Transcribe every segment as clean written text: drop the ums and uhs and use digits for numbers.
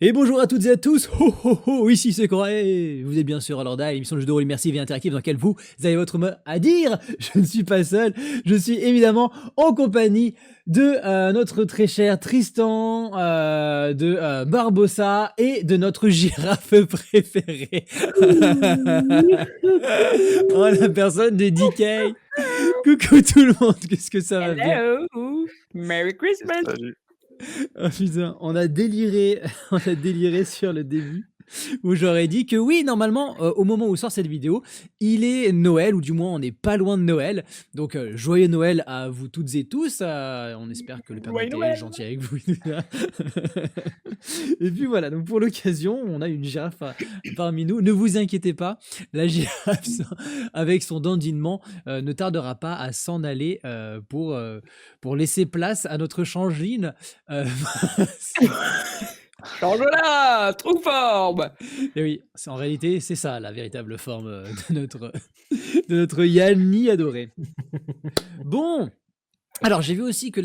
Et bonjour à toutes et à tous, ho ho ho, ici c'est Corée, vous êtes bien sûr à l'Orda, l'émission de jeux de rôle immersive et interactive dans laquelle vous avez votre mot à dire. Je ne suis pas seul, je suis évidemment en compagnie de notre très cher Tristan, de Barbossa et de notre girafe préférée. Oh, la personne de DK. Coucou tout le monde, qu'est-ce que ça va bien? Hello! Merry Christmas! Salut. Oh putain, on a déliré, on a déliré sur le début où j'aurais dit que oui, normalement, au moment où sort cette vidéo, il est Noël, ou du moins on n'est pas loin de Noël. Donc joyeux Noël à vous toutes et tous. On espère que le Père Joyeux Noël est Noël! gentil avec vous. Et puis voilà, donc pour l'occasion, on a une girafe parmi nous. Ne vous inquiétez pas, la girafe, avec son dandinement, ne tardera pas à s'en aller pour laisser place à notre changeline. Change-la! True forme! Et oui, en réalité, c'est ça la véritable forme de notre Yanni adoré. Bon, alors j'ai vu aussi que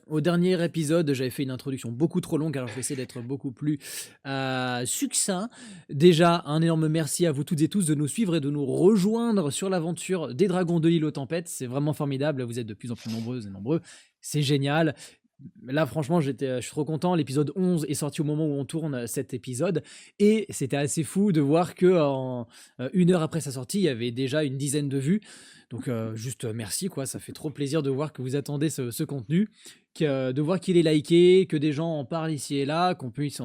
au dernier épisode, j'avais fait une introduction beaucoup trop longue, alors je vais essayer d'être beaucoup plus succinct. Déjà, un énorme merci à vous toutes et tous de nous suivre et de nous rejoindre sur l'aventure des Dragons de l'île aux Tempêtes. C'est vraiment formidable, vous êtes de plus en plus nombreuses et nombreux, c'est génial. Là, franchement, je suis trop content. L'épisode 11 est sorti au moment où on tourne cet épisode. Et c'était assez fou de voir que en 1 heure après sa sortie, il y avait déjà une dizaine de vues. Donc, juste merci, quoi. Ça fait trop plaisir de voir que vous attendez ce contenu, de voir qu'il est liké, que des gens en parlent ici et là, qu'on puisse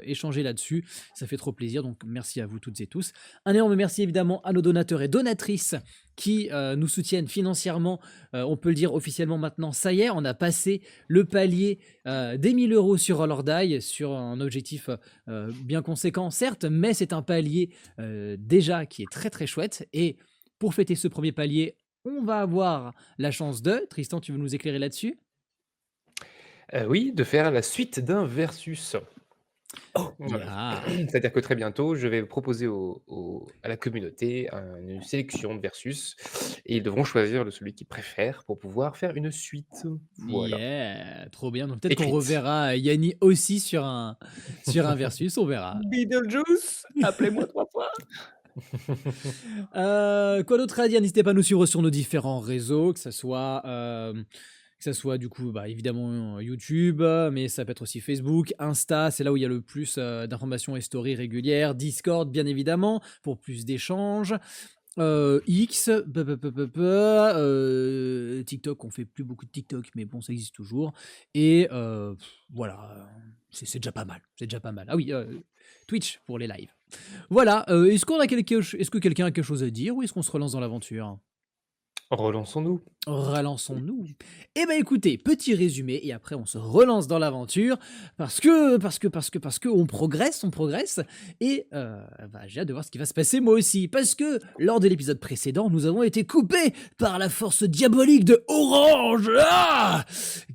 échanger là-dessus. Ça fait trop plaisir. Donc, merci à vous toutes et tous. Un énorme merci évidemment à nos donateurs et donatrices qui nous soutiennent financièrement. On peut le dire officiellement maintenant, ça y est, on a passé le palier des 1000 euros sur Roll or Die, sur un objectif bien conséquent, certes, mais c'est un palier déjà qui est très très chouette. Et pour fêter ce premier palier, on va avoir la chance de... Tristan, tu veux nous éclairer là-dessus? Oui, de faire la suite d'un versus. Voilà. Yeah. C'est-à-dire que très bientôt, je vais proposer à la communauté une sélection de versus et ils devront choisir celui qu'ils préfèrent pour pouvoir faire une suite. Voilà. Yeah, trop bien. Donc peut-être qu'on Écrite. reverra Yanni aussi sur un versus, on verra. Beetlejuice! Appelez-moi 3 fois! Quoi d'autre à dire? N'hésitez pas à nous suivre sur nos différents réseaux, que ça soit du coup, bah, évidemment YouTube, mais ça peut être aussi Facebook, Insta, c'est là où il y a le plus d'informations et stories régulières, Discord bien évidemment, pour plus d'échanges, X, TikTok, on fait plus beaucoup de TikTok, mais bon, ça existe toujours, et voilà, c'est déjà pas mal, c'est déjà pas mal. Ah oui, Twitch pour les lives. Voilà, est-ce que quelqu'un a quelque chose à dire ou est-ce qu'on se relance dans l'aventure? Relançons-nous. Relançons-nous. Eh ben écoutez, petit résumé et après on se relance dans l'aventure parce que on progresse et bah, j'ai hâte de voir ce qui va se passer moi aussi parce que lors de l'épisode précédent, nous avons été coupés par la force diabolique de Orange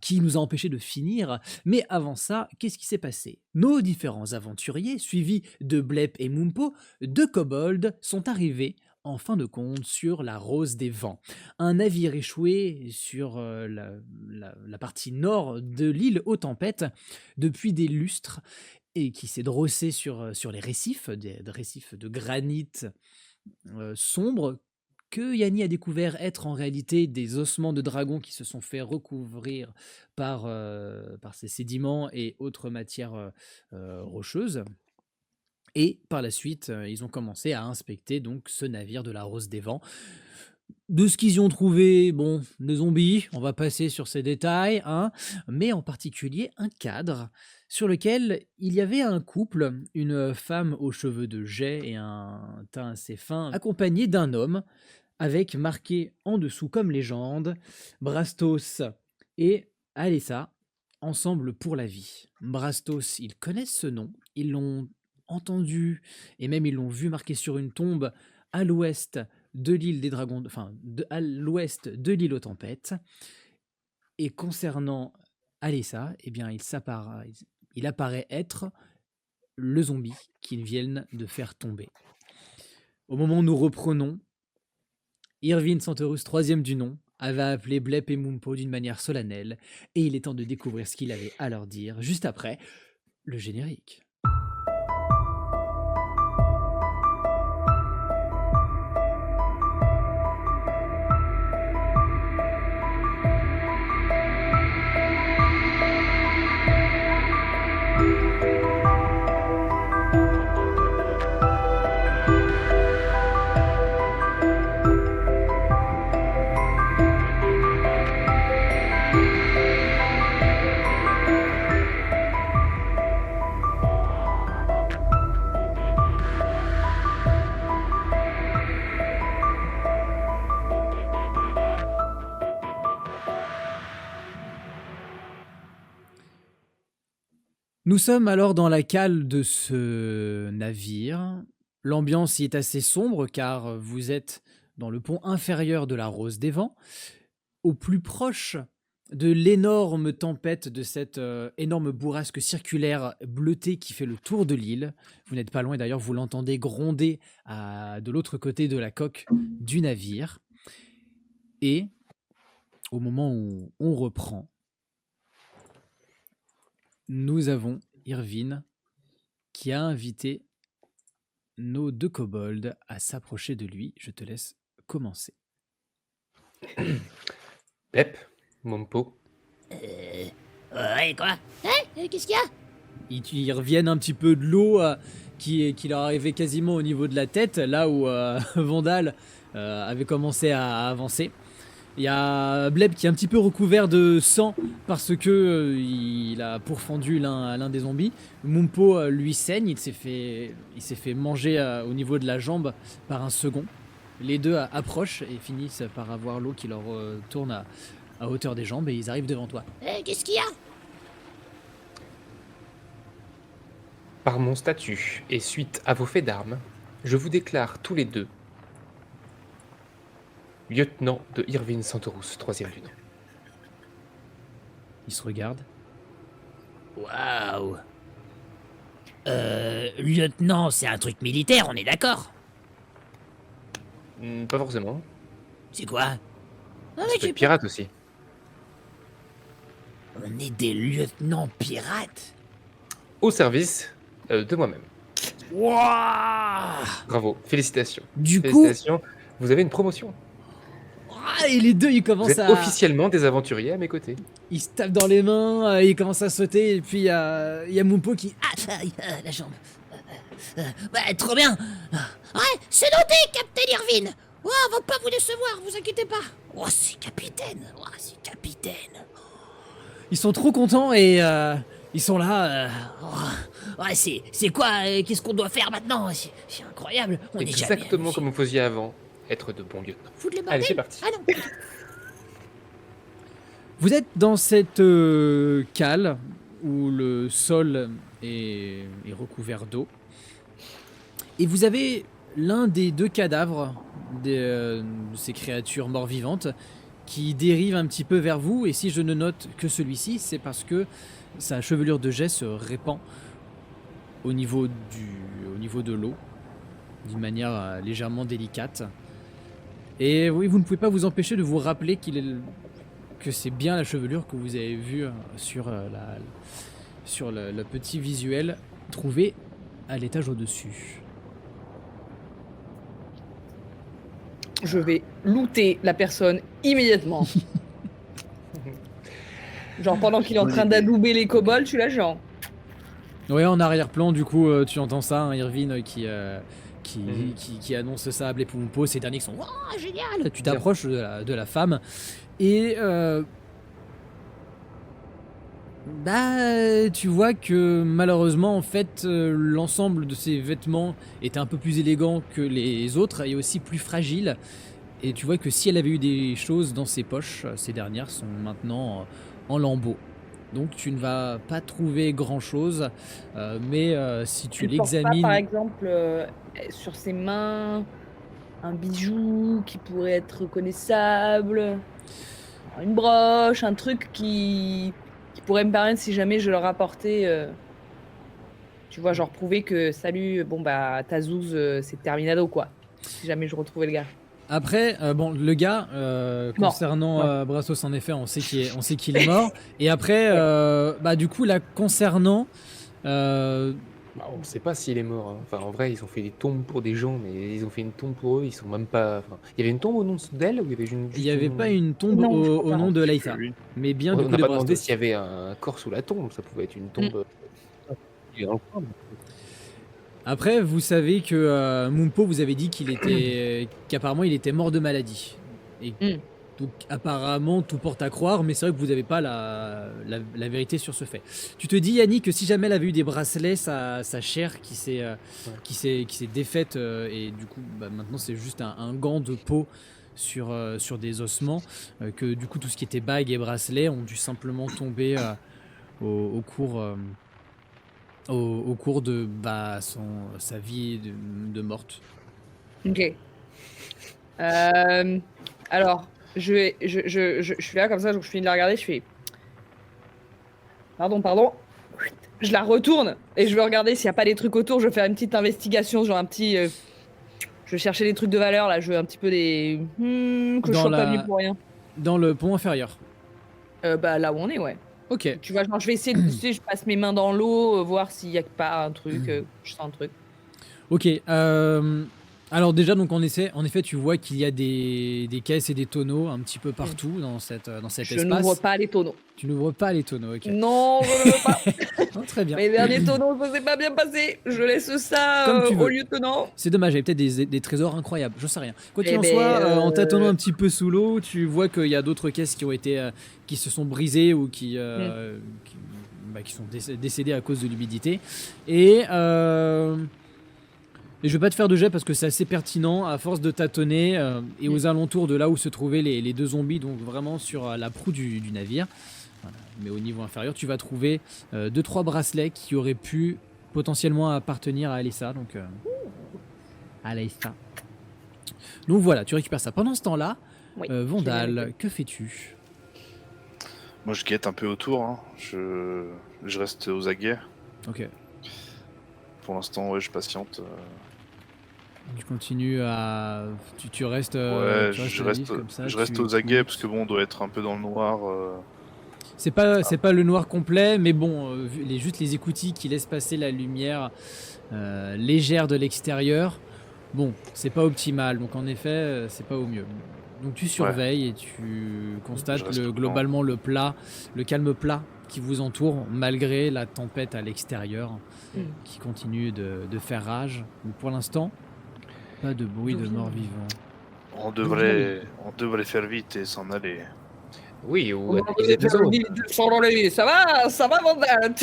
qui nous a empêchés de finir. Mais avant ça, qu'est-ce qui s'est passé? Nos différents aventuriers, suivis de Blep et Mumpo, de Kobold, sont arrivés en fin de compte sur la Rose des Vents, un navire échoué sur la partie nord de l'île aux Tempêtes depuis des lustres et qui s'est drossé sur les récifs, des récifs de granit sombres que Yanni a découvert être en réalité des ossements de dragon qui se sont fait recouvrir par ces sédiments et autres matières rocheuses. Et par la suite, ils ont commencé à inspecter donc ce navire de la Rose des Vents. De ce qu'ils y ont trouvé, bon, des zombies, on va passer sur ces détails, hein, mais en particulier un cadre sur lequel il y avait un couple, une femme aux cheveux de jais et un teint assez fin, accompagnée d'un homme avec marqué en dessous comme légende Brastos et Alessa, ensemble pour la vie. Brastos, ils connaissent ce nom, ils l'ont entendu et même ils l'ont vu marqué sur une tombe à l'ouest de l'île des dragons, enfin à l'ouest de l'île aux tempêtes. Et concernant Alessa, eh bien il apparaît être le zombie qu'ils viennent de faire tomber. Au moment où nous reprenons, Irvine Santerus, troisième du nom, avait appelé Blep et Mumpo d'une manière solennelle, et il est temps de découvrir ce qu'il avait à leur dire juste après le générique. Nous sommes alors dans la cale de ce navire. L'ambiance y est assez sombre car vous êtes dans le pont inférieur de la Rose des Vents, au plus proche de l'énorme tempête, de cette énorme bourrasque circulaire bleutée qui fait le tour de l'île. Vous n'êtes pas loin, d'ailleurs, vous l'entendez gronder de l'autre côté de la coque du navire. Et au moment où on reprend, nous avons Irvine qui a invité nos 2 kobolds à s'approcher de lui. Je te laisse commencer. Pep, Mompo. Ouais, quoi? Qu'est-ce qu'il y a? Ils reviennent un petit peu de l'eau qui leur arrivait quasiment au niveau de la tête, là où Vandal avait commencé à avancer. Il y a Bleb qui est un petit peu recouvert de sang parce que il a pourfendu l'un des zombies. Mumpo lui saigne, il s'est fait manger au niveau de la jambe par un second. Les deux approchent et finissent par avoir l'eau qui leur tourne à hauteur des jambes et ils arrivent devant toi. Qu'est-ce qu'il y a? Par mon statut et suite à vos faits d'armes, je vous déclare tous les deux lieutenant de Irvine Santorus, 3e du nom. Ils se regardent. Waouh! Lieutenant, c'est un truc militaire, on est d'accord? Pas forcément. C'est quoi? Ah, Ça mais peut être pirate aussi. on est des lieutenants pirates? Au service de moi-même. Waouh! Bravo, félicitations. Du coup, Félicitations, vous avez une promotion. et les deux ils Vous commencent êtes officiellement des aventuriers à mes côtés. Ils se tapent dans les mains, ils commencent à sauter et puis il y a Mumpo qui... La jambe. Bah, trop bien! Ouais, c'est noté, Capitaine Irvine! Oh, on va pas vous décevoir, vous inquiétez pas! Oh, c'est capitaine! Oh, c'est capitaine! Ils sont trop contents et ils sont là... Ouais, c'est quoi? Qu'est-ce qu'on doit faire maintenant? C'est incroyable! On est jamais Exactement comme vous faisiez avant. Être de bons lieutenants. Foutre le Allez, bordel! c'est parti. Ah non! Vous êtes dans cette cale où le sol est recouvert d'eau. Et vous avez l'un des 2 cadavres de ces créatures mort-vivantes qui dérive un petit peu vers vous. Et si je ne note que celui-ci, c'est parce que sa chevelure de jet se répand au niveau de l'eau, d'une manière légèrement délicate. Et oui, vous ne pouvez pas vous empêcher de vous rappeler que c'est bien la chevelure que vous avez vue sur le petit visuel trouvé à l'étage au-dessus. Je vais looter la personne immédiatement. Genre pendant qu'il est en train d'adouber les kobolds, je suis là genre. Ouais, en arrière-plan, du coup, tu entends ça, hein, Irvine qui annonce ça à Bleb Mumpo, ces derniers qui sont « Waouh, génial !» Tu t'approches de la femme et tu vois que malheureusement, en fait, l'ensemble de ses vêtements était un peu plus élégant que les autres et aussi plus fragile. Et tu vois que si elle avait eu des choses dans ses poches, ces dernières sont maintenant en lambeaux. Donc tu ne vas pas trouver grand chose, mais si tu Elle porte pas, l'examines... par exemple, sur ses mains, un bijou qui pourrait être reconnaissable, une broche, un truc qui pourrait me permettre, si jamais je le rapportais, tu vois, genre prouver que salut, bon bah Tazouz, c'est terminado quoi. Si jamais je retrouvais le gars. Après, bon, le gars, Mort. concernant Brassos, en effet, on sait qu'il est mort. Et après, du coup, là, concernant... On ne sait pas s'il est mort. Hein. Enfin, en vrai, ils ont fait des tombes pour des gens, mais ils ont fait une tombe pour eux. Ils sont même pas. Enfin, il y avait une tombe au nom d'elle ou il y avait il n'y avait pas une tombe Non, je au crois pas. nom de Laïta, mais bien du On coup n'a de pas demandé Brastos. s'il y avait un corps sous la tombe. Ça pouvait être une tombe. Il est dans le coin, mais- Après, vous savez que Mumpo vous avait dit qu'apparemment il était mort de maladie. Et donc apparemment tout porte à croire, mais c'est vrai que vous n'avez pas la vérité sur ce fait. Tu te dis, Yannick, que si jamais elle avait eu des bracelets, sa chair qui s'est défaite et du coup maintenant c'est juste un gant de peau sur des ossements, que du coup tout ce qui était bagues et bracelets ont dû simplement tomber au cours au cours de sa vie de morte. Ok. Alors, je suis là comme ça, donc je finis de la regarder, je fais... Pardon. Je la retourne et je veux regarder s'il n'y a pas des trucs autour. Je vais faire une petite investigation, genre un petit... je vais chercher des trucs de valeur, là. Je veux un petit peu des... que je Dans sois pas la- venu pour rien. Dans le pont inférieur. Là où on est, ouais. Ok. Tu vois, genre, je vais essayer de... tu sais, je passe mes mains dans l'eau, voir s'il n'y a pas un truc. Je sens un truc. Ok. Alors déjà, donc en effet, tu vois qu'il y a des caisses et des tonneaux un petit peu partout dans cet Je espace. n'ouvre pas les tonneaux. Tu n'ouvres pas les tonneaux, ok. Non, je ne veux pas. Oh, très bien. Mes derniers tonneaux, ça s'est pas bien passé. Je laisse ça Comme tu veux. au lieutenant. C'est dommage, il y a peut-être des trésors incroyables, je sais rien. Quoi qu'il Eh en ben, soit, en tâtonnant un petit peu sous l'eau, tu vois qu'il y a d'autres caisses qui ont été, qui se sont brisées ou qui sont décédées à cause de l'humidité. Et je vais pas te faire de jet parce que c'est assez pertinent à force de tâtonner et aux alentours de là où se trouvaient les deux zombies, donc vraiment sur la proue du navire. Voilà. Mais au niveau inférieur, tu vas trouver 2-3 bracelets qui auraient pu potentiellement appartenir à Alyssa. Donc, Alyssa. Donc voilà, tu récupères ça. Pendant ce temps-là, Oui, Vandal, que fais-tu? Moi, je guette un peu autour. Hein. Je reste aux aguets. Ok. Pour l'instant, ouais, je patiente. Tu continues à. Tu restes. Ouais, tu restes je à reste, vif comme ça, je reste tu aux aguets écoutes. parce que bon, on doit être un peu dans le noir. C'est pas le noir complet, mais bon, juste les écoutilles qui laissent passer la lumière légère de l'extérieur. Bon, c'est pas optimal, donc en effet, c'est pas au mieux. Donc tu surveilles et tu constates Je reste prudent. globalement le calme plat qui vous entoure, malgré la tempête à l'extérieur qui continue de faire rage. Mais pour l'instant, pas de bruit de mort-vivant. On devrait faire vite et s'en aller. Oui, ou On attaquer des va autres. Ça va, Vandal.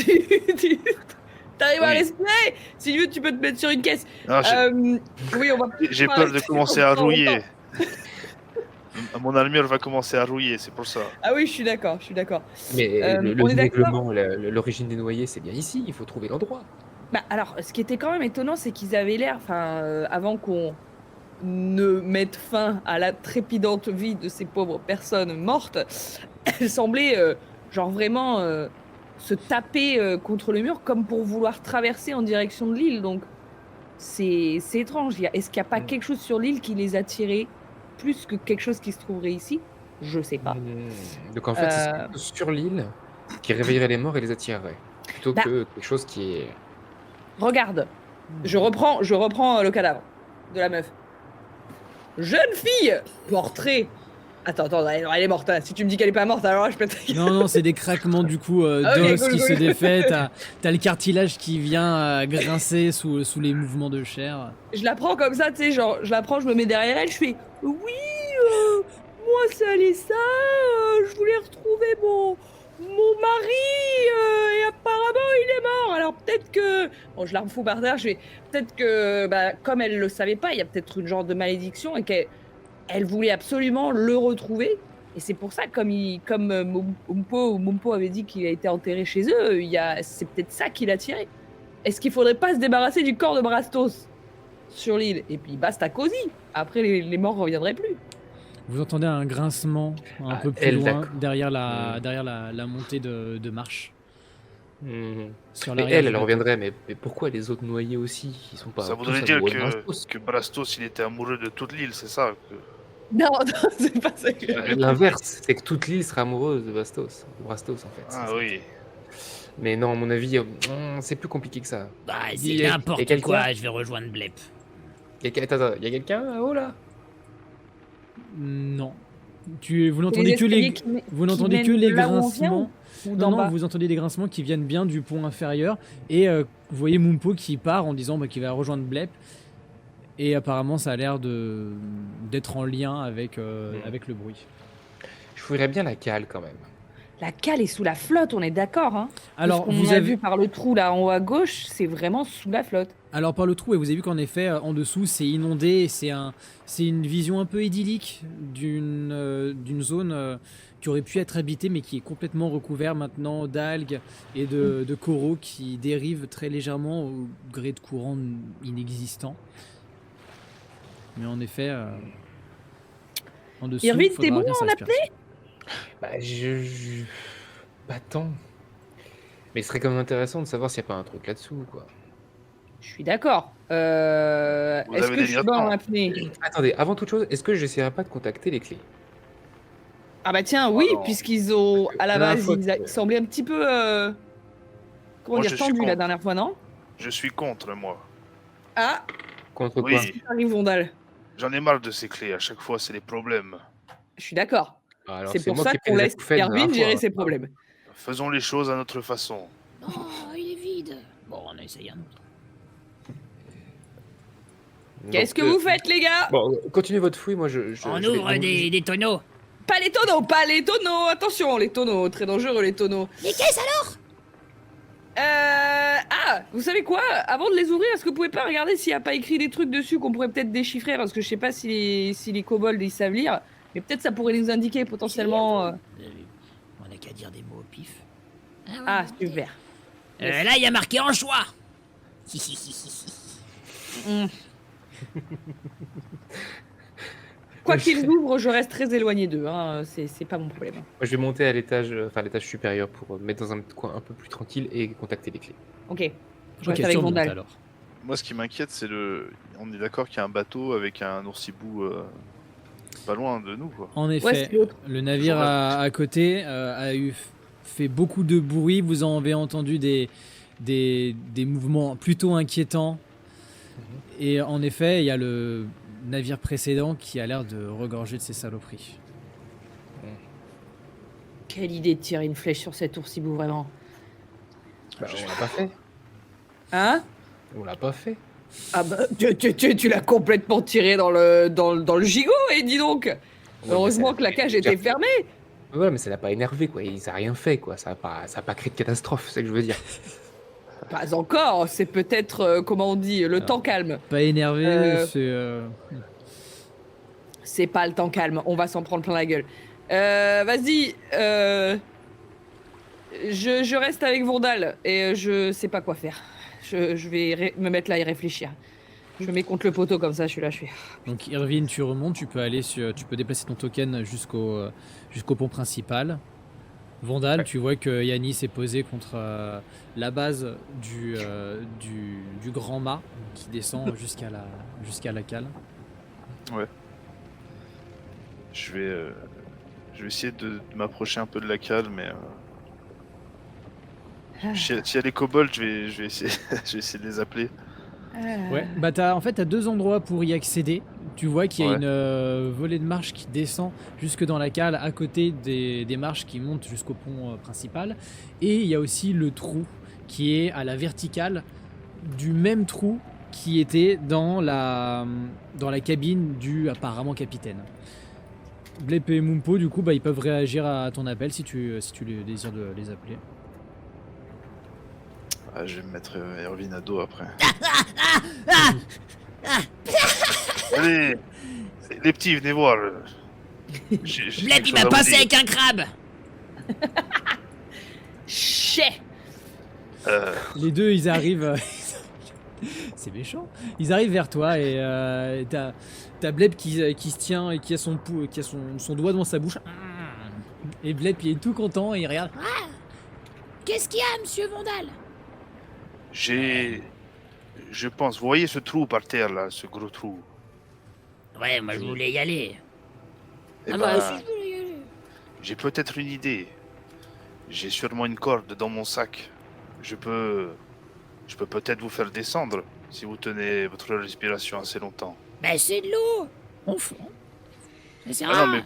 T'arrives à Oui. respirer. Si tu veux, tu peux te mettre sur une caisse. Ah, Oui, on va. j'ai on va peur de rester commencer à longtemps. rouiller. Mon armure va commencer à rouiller, c'est pour ça. Ah oui, je suis d'accord. Mais On est d'accord. règlement, l'origine des noyés, c'est bien ici. Il faut trouver l'endroit. Bah alors, ce qui était quand même étonnant, c'est qu'ils avaient l'air, avant qu'on ne mette fin à la trépidante vie de ces pauvres personnes mortes, elles semblaient genre vraiment se taper contre le mur comme pour vouloir traverser en direction de l'île. Donc c'est étrange. Est-ce qu'il n'y a pas quelque chose sur l'île qui les attirait plus que quelque chose qui se trouverait ici? Je sais pas. Donc en fait, c'est quelque chose sur l'île qui réveillerait les morts et les attirerait. Plutôt Bah. que quelque chose qui est... Regarde, je reprends le cadavre de la meuf. Jeune fille, portrait. Attends, elle est morte. Hein. Si tu me dis qu'elle est pas morte, alors là, je peux te... Non, c'est des craquements du coup Ok, d'os cool, qui se cool. défait. T'as le cartilage qui vient grincer sous les mouvements de chair. Je la prends comme ça, tu sais, genre, je la prends, je me mets derrière elle, je fais oui, moi c'est Alyssa, je voulais retrouver mon mari et apparemment il est mort. Alors peut-être que, bon, je la refous par terre, je fais peut-être que, comme elle le savait pas, il y a peut-être une genre de malédiction et qu'elle voulait absolument le retrouver. Et c'est pour ça, comme Mumpo avait dit qu'il a été enterré chez eux, c'est peut-être ça qui l'a tiré. Est-ce qu'il faudrait pas se débarrasser du corps de Brastos sur l'île et puis basta cosy. Après les morts reviendraient plus. Vous entendez un grincement un peu plus elle, loin d'accord. derrière la montée de marche. Sur Mais l'arrière elle du bateau. reviendrait, mais pourquoi les autres noyés aussi? Ils sont pas Ça tous voudrait dire amoureux de Brastos. que Brastos, il était amoureux de toute l'île, c'est ça Non, c'est pas ça que je... L'inverse, c'est que toute l'île serait amoureuse de Brastos en fait. Ah c'est ça. oui. Mais non, à mon avis, c'est plus compliqué que ça. Bah, Il y c'est a- n'importe il y a quelqu'un quoi, je vais rejoindre Blep. Attends, il y a quelqu'un? Oh là! Non. Vous Les n'entendez que escaliers les qui vous qui n'entendez que mènent les de là où on vient grincements. ou Non, d'en non, bas. vous entendez des grincements qui viennent bien du pont inférieur et vous voyez Mumpo qui part en disant qu'il va rejoindre Blep et apparemment ça a l'air d'être en lien avec le bruit. Je fouillerais bien la cale quand même. La cale est sous la flotte, on est d'accord, hein. Alors Ce qu'on vous a avez vu par le trou là en haut à gauche, c'est vraiment sous la flotte. Alors par le trou, et vous avez vu qu'en effet, en dessous, c'est inondé, c'est une vision un peu idyllique d'une zone qui aurait pu être habité, mais qui est complètement recouvert maintenant d'algues et de coraux qui dérivent très légèrement au gré de courants inexistants. Mais en effet, en dessous, Irvine, faudra t'es bon bien en s'inspirer. Bah, pas tant. Mais ce serait quand même intéressant de savoir s'il n'y a pas un truc là-dessous, quoi. Je suis d'accord. Vous Est-ce avez que des je suis bon en lieutenants. apnée? Attendez, avant toute chose, est-ce que j'essaierai pas de contacter les clés? Ah bah tiens, oui, Alors, puisqu'ils ont, à la la dernière base, fois ils que- semblaient un petit peu, comment Moi, dire, je suis tendus la contre. dernière fois, non? Je suis contre, moi. Ah, Contre quoi? Oui, arrive Vondal. j'en ai marre de ces clés. À chaque fois, c'est des problèmes. Je suis d'accord. Ah, alors C'est c'est pour moi ça qui ai pris qu'on les laisse acouphènes la Irvine dernière gérer fois. ses problèmes. Faisons les choses à notre façon. Oh, il est vide. Bon, on essaye un autre. Qu'est-ce que Donc, vous faites, les gars? Bon, continuez votre fouille, moi On je vais- ouvre donc, des tonneaux. Pas les tonneaux, attention, les tonneaux, très dangereux les tonneaux. Les caisses alors? Ah, vous savez quoi? Avant de les ouvrir, est-ce que vous pouvez pas regarder s'il n'y a pas écrit des trucs dessus qu'on pourrait peut-être déchiffrer? Parce que je sais pas si les kobolds ils savent lire, mais peut-être ça pourrait nous indiquer potentiellement. On a qu'à dire des mots au pif. Ah, super. Là, il y a marqué anchois. Hmm. Quoi qu'ils ouvrent, je reste très éloigné d'eux, hein. C'est pas mon problème. moi, je vais monter à l'étage, enfin à l'étage supérieur pour me mettre dans un coin un peu plus tranquille et contacter les clés. Ok. Je Ok, reste avec tu remontes Vondal. alors. Moi, ce qui m'inquiète, c'est le. On est d'accord qu'il y a un bateau avec un oursibou pas loin de nous, quoi. En Ouais, effet, c'est l'autre. le navire à côté fait beaucoup de bruit. Vous en avez entendu des mouvements plutôt inquiétants. Et en effet, il y a le navire précédent qui a l'air de regorger de ces saloperies. Quelle idée de tirer une flèche sur cet oursibou, vraiment. Bah, on l'a pas fait. Hein? On l'a pas fait. Ah bah, tu l'as complètement tiré dans le gigot, et dis donc! Ouais, Heureusement mais que la cage ça- était fermée! Ouais, mais ça l'a pas énervé, quoi. Ça a rien fait, quoi. Ça a pas créé de catastrophe, c'est ça que je veux dire. Pas encore, c'est peut-être, comment on dit, le Alors. temps calme. Pas énervé, Euh. C'est pas le temps calme, on va s'en prendre plein la gueule. Vas-y, je reste avec Vondal et je sais pas quoi faire. Je vais me mettre là et réfléchir. Je me mets contre le poteau comme ça, je suis là, je suis. Donc Irvine, tu remontes, tu peux déplacer ton token jusqu'au pont principal. Vandal, tu vois que Yanis est posé contre la base du grand mât qui descend jusqu'à la cale. Je vais essayer de m'approcher un peu de la cale, mais s'il y a les kobolds, je vais essayer, je vais essayer de les appeler. Ouais, bah t'as deux endroits pour y accéder. Tu vois qu'il y a Ouais. une volée de marche qui descend jusque dans la cale à côté des marches qui montent jusqu'au pont principal. Et il y a aussi le trou qui est à la verticale du même trou qui était dans la cabine du apparemment capitaine. Blep et Mumpo, du coup, bah, ils peuvent réagir à ton appel si tu désires de les appeler. Ah, je vais me mettre Irvine à dos après. Allez, les petits, venez voir. J'ai Blep, quelque il chose m'a à vous passé dire. avec un crabe. Chais! Les deux, ils arrivent. C'est méchant. Ils arrivent vers toi et t'as Blep qui se tient et qui a son doigt dans sa bouche. Et Blep, il est tout content et il regarde. Qu'est-ce qu'il y a, monsieur Vandal? Je pense, vous voyez ce trou par terre là, ce gros trou. Ouais, moi je voulais y aller. Eh Ah, moi ben, aussi je voulais y aller. j'ai peut-être une idée. J'ai sûrement une corde dans mon sac. Je peux peut-être vous faire descendre si vous tenez votre respiration assez longtemps. Bah, c'est de l'eau. On fond. Ça sert Ah à non, mais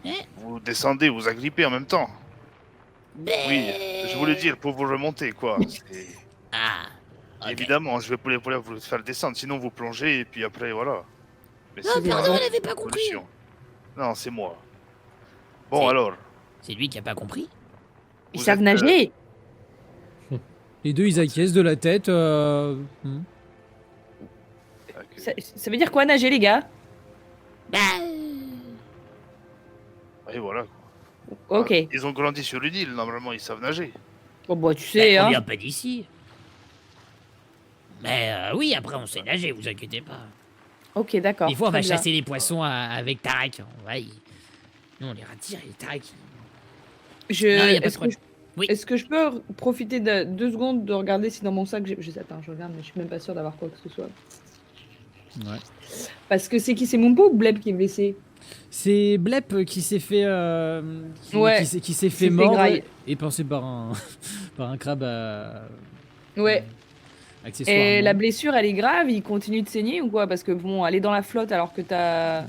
rien. vous descendez, vous agrippez en même temps. Oui, je voulais dire pour vous remonter quoi. C'est- Ah. Ok. Évidemment, je vais vous faire descendre, sinon vous plongez et puis après voilà. Mais Non, c'est pardon, pas on n'avait pas compris. solution. Non, c'est moi. Bon C'est- alors, C'est lui qui a pas compris. Ils Vous savent êtes, nager! Les deux, ils acquiescent de la tête. Ça veut dire quoi nager, les gars? Bah. et voilà. Quoi. Ok. Ils ont grandi sur une île, normalement ils savent nager. Bon, bah, tu sais, On hein. vient pas d'ici. Mais oui, après on sait nager, vous inquiétez pas. Ok, d'accord. Des fois on très va bien. chasser les poissons avec Tarek. Nous on les retire et Tarek. Non, y a pas de Est-ce que, problème. Oui. est-ce que je peux profiter de 2 secondes de regarder si dans mon sac attends, je regarde, mais je suis même pas sûre d'avoir quoi que ce soit. Ouais. Parce que c'est qui? C'est Mumpo ou Bleb qui est blessé? C'est Blep qui s'est fait, Ouais, qui s'est s'est fait fait mordre grailler. et pensé par un, par un crabe Ouais. accessoirement. Et la blessure, elle est grave, il continue de saigner ou quoi? Parce que bon, aller dans la flotte alors que t'as.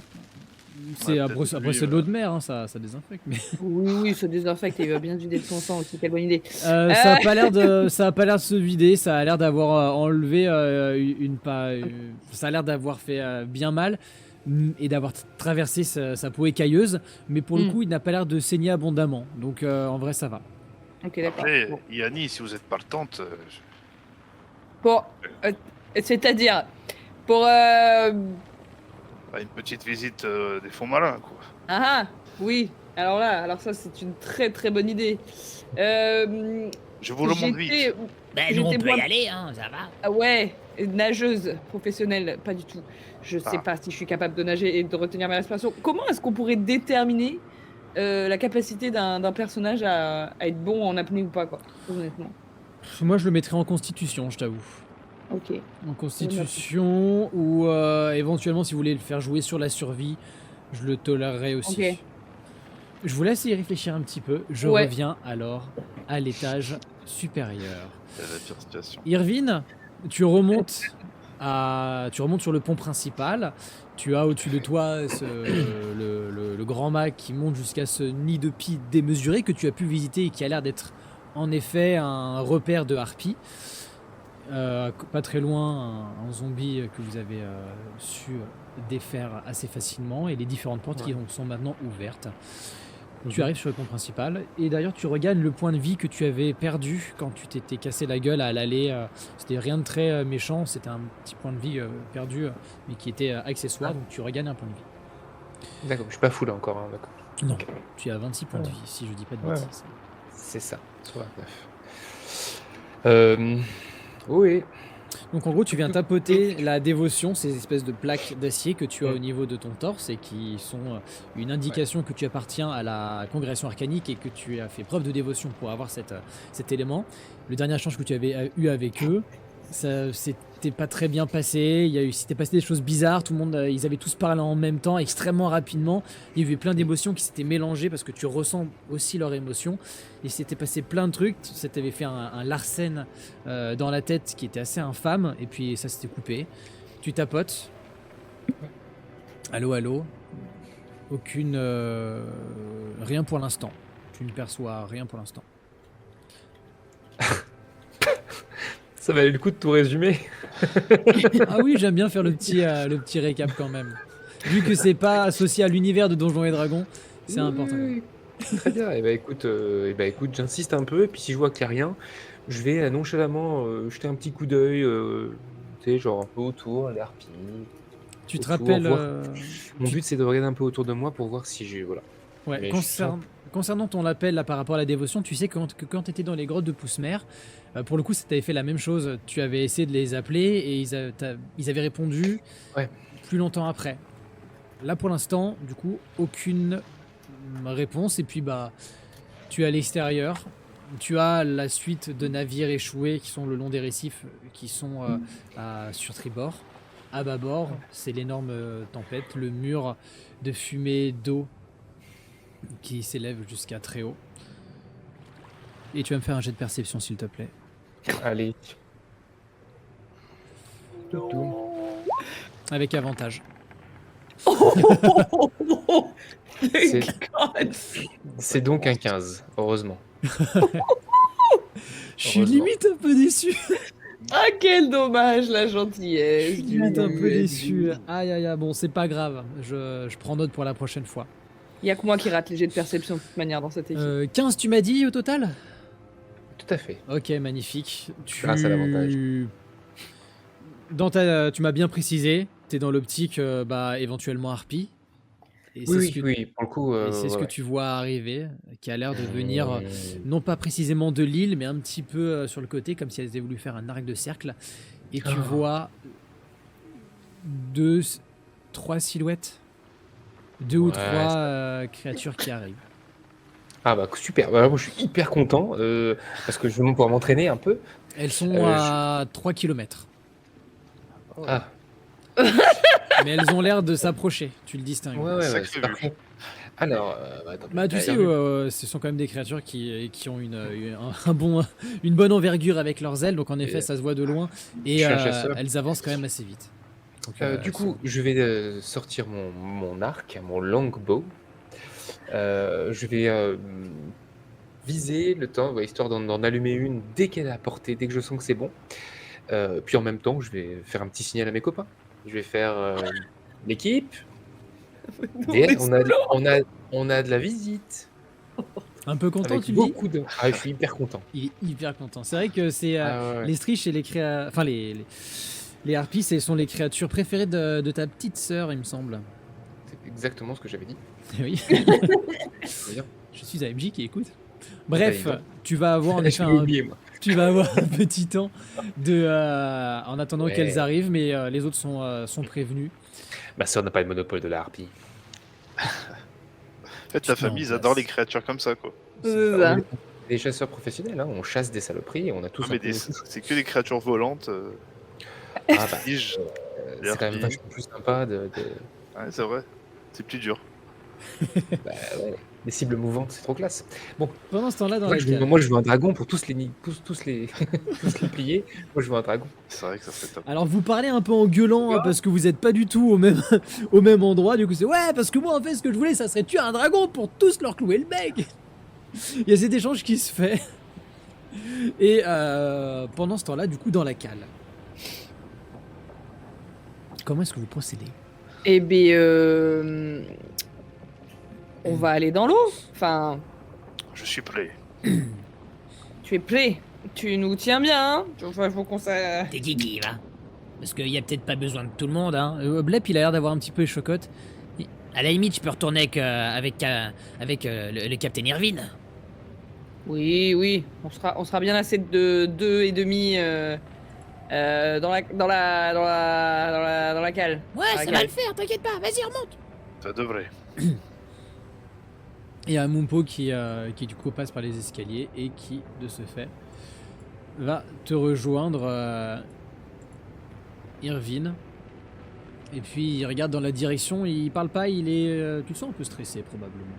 C'est Ouais, après, peut-être après lui, c'est de l'eau de mer, hein, ça désinfecte. Mais Oui, oui, se désinfecte et il va bien se vider de son sang aussi, quelle bonne idée. ça a pas l'air de, ça a pas l'air de se vider. Ça a l'air d'avoir enlevé ça a l'air d'avoir fait bien mal et d'avoir traversé sa peau écailleuse. Mais pour le Hmm. coup, il n'a pas l'air de saigner abondamment. Donc en vrai, ça va. Ok, d'accord. Après, Bon. Yanni, si vous êtes partante, Pour. C'est-à-dire. Pour. une petite visite des fonds marins, quoi. Ah ah, oui. Alors ça, c'est une très très bonne idée. Je vous remonte vite. J'étais. Ben nous on J'étais peut moi- y aller, hein, ça va. Ah ouais, nageuse professionnelle, pas du tout. Je sais Ah. pas si je suis capable de nager et de retenir ma respiration. Comment est-ce qu'on pourrait déterminer la capacité d'un personnage à être bon en apnée ou pas, quoi, honnêtement. Moi, je le mettrais en constitution, je t'avoue. Ok. En constitution ou éventuellement, si vous voulez le faire jouer sur la survie, je le tolérerais aussi. Ok. Je vous laisse y réfléchir un petit peu. Je Ouais. reviens alors à l'étage supérieur. C'est la pire situation. Irvine, tu remontes sur le pont principal. Tu as au-dessus de toi le grand mât qui monte jusqu'à ce nid de pie démesuré que tu as pu visiter et qui a l'air d'être en effet un repère de harpies. Pas très loin, un zombie que vous avez su défaire assez facilement et les différentes portes qui sont maintenant ouvertes. Tu arrives sur le pont principal et d'ailleurs tu regagnes le point de vie que tu avais perdu quand tu t'étais cassé la gueule à l'aller. C'était rien de très méchant, c'était un petit point de vie perdu mais qui était accessoire, donc tu regagnes un point de vie. D'accord, je suis pas fou là encore, hein, d'accord. Non, Ok. tu as 26 points de vie si je dis pas de Ouais. bêtises. C'est ça, 69. Oui. Donc en gros, tu viens tapoter la dévotion, ces espèces de plaques d'acier que tu as au niveau de ton torse et qui sont une indication que tu appartiens à la congrégation arcanique et que tu as fait preuve de dévotion pour avoir cet élément. Le dernier échange que tu avais eu avec eux, ça s'était pas très bien passé. S'était passé des choses bizarres. Tout le monde, ils avaient tous parlé en même temps, extrêmement rapidement. Il y avait plein d'émotions qui s'étaient mélangées parce que tu ressens aussi leurs émotions. Il s'était passé plein de trucs. Ça t'avait fait un Larsen dans la tête qui était assez infâme. Et puis ça s'était coupé. Tu tapotes. Allô, allô. Aucune. Rien pour l'instant. Tu ne perçois rien pour l'instant. Ça valait le coup de tout résumer. Ah oui, j'aime bien faire le petit récap quand même. Vu que c'est pas associé à l'univers de Donjons et Dragons, c'est important. Oui. Très bien. Et écoute, j'insiste un peu. Et puis si je vois qu'il n'y a rien, je vais nonchalamment jeter un petit coup d'œil, tu sais, genre un peu autour, les harpies. Tu te Autour, rappelles. voir. Mon but, c'est de regarder un peu autour de moi pour voir si j'ai. Voilà. Ouais, Mais concernant ton appel là, par rapport à la dévotion, tu sais que quand tu étais dans les grottes de Poussemer, pour le coup, ça t'avait fait la même chose. Tu avais essayé de les appeler et ils avaient répondu Ouais. plus longtemps après. Là, pour l'instant, du coup, aucune réponse. Et puis, bah, tu es à l'extérieur. Tu as la suite de navires échoués qui sont le long des récifs, qui sont sur tribord. À bâbord, c'est l'énorme tempête, le mur de fumée d'eau qui s'élève jusqu'à très haut. Et tu vas me faire un jet de perception, s'il te plaît. Allez. Avec avantage. C'est- God. C'est donc un 15, heureusement. Je suis Heureusement. limite un peu déçu. Ah, quel dommage, la gentillesse. Je suis limite un peu déçu. Aïe aïe aïe, bon, c'est pas grave. Je prends note pour la prochaine fois. Il y a que moi qui rate les jets de perception de toute manière dans cette équipe. 15, tu m'as dit au total? Tout à fait. Ok, magnifique. Grâce à l'avantage. Tu m'as bien précisé, t'es dans l'optique, éventuellement harpie. Et Oui, c'est ce oui, que, oui, pour le coup, et c'est ce ouais, que ouais. tu vois arriver, qui a l'air de venir, Mmh. non pas précisément de l'île, mais un petit peu sur le côté, comme si elles avaient voulu faire un arc de cercle. Et tu Ah, vois deux, trois silhouettes, deux ou ouais, trois ça créatures qui arrivent. ah bah, super, bah, moi je suis hyper content, parce que je vais pouvoir m'entraîner un peu. Elles sont Je à 3 kilomètres, ah, mais elles ont l'air de s'approcher, tu le distingues. ouais, ouais, bah, c'est Sacrée vue. parfait. Alors, bah, attends, Bah, tu t'as sais, bien vu? ce sont quand même des créatures qui ont une bonne envergure avec leurs ailes, donc en effet, Et ça se voit de loin, je et suis un chasseur. elles avancent quand même assez vite. Donc, Du coup, je vais, sortir mon arc, mon longbow. Je vais, viser le temps, ouais, histoire d'en allumer une dès qu'elle est à portée, dès que je sens que c'est bon. Puis en même temps, je vais faire un petit signal à mes copains. Je vais faire, «L'équipe, On est on a on a de la visite», un peu content, avec tu le dis? beaucoup de ah, je suis hyper content. Il est hyper content. C'est vrai que c'est Ah ouais, ouais, les Striches et enfin les harpies, ce sont les créatures préférées de ta petite sœur, il me semble. c'est exactement ce que j'avais dit. Oui, Très bien. je suis AMJ qui écoute. Bah, dis Bref, donc. tu vas avoir en effet J'avais oublié moi. tu vas avoir un petit temps en attendant qu'elles Ouais, arrivent, mais les autres sont prévenus. ma sœur n'a pas le monopole de la harpie. En fait, Tu la te mets en famille, ils place. adorent les créatures comme ça, quoi. C'est On ça. est des chasseurs professionnels, hein, on chasse des saloperies et on a Non, tous un mais peu nos chouchous. c'est que des créatures volantes. Ah bah, Tige, des c'est quand même harpies. vachement plus sympa de Ouais, c'est vrai. C'est plus dur. bah, ouais, les cibles mouvantes, c'est trop classe. Bon, Pendant ce temps-là, dans moi la je veux cale. moi je veux un dragon pour tous les tous les tous les plier. Moi je veux un dragon. C'est vrai que ça serait top. Alors vous parlez un peu en gueulant parce que vous êtes pas du tout au même, au même endroit. Du coup c'est ouais parce que moi en fait ce que je voulais ça serait tuer un dragon pour tous leur clouer le bec. Il y a cet échange qui se fait. Et pendant ce temps-là du coup dans la cale. Comment est-ce que vous procédez? Eh bien, on va aller dans l'eau. Enfin, Je suis prêt. tu es prêt. Tu nous tiens bien, hein. Enfin, faut qu'on s'a... T'es qui va? Parce qu'il y a peut-être pas besoin de tout le monde, hein. Blep il a l'air d'avoir un petit peu les chocottes. À la limite, je peux retourner avec le Captain Irvine. Oui, oui, on sera bien assez de deux et demi dans la cale. Ouais, Dans la ça va cale. le faire, t'inquiète pas, vas-y, remonte. Ça devrait. Il y a un Mumpo qui du coup passe par les escaliers et qui de ce fait va te rejoindre Irvine. Et puis il regarde dans la direction, il parle pas, il est... tu le sens un peu stressé probablement.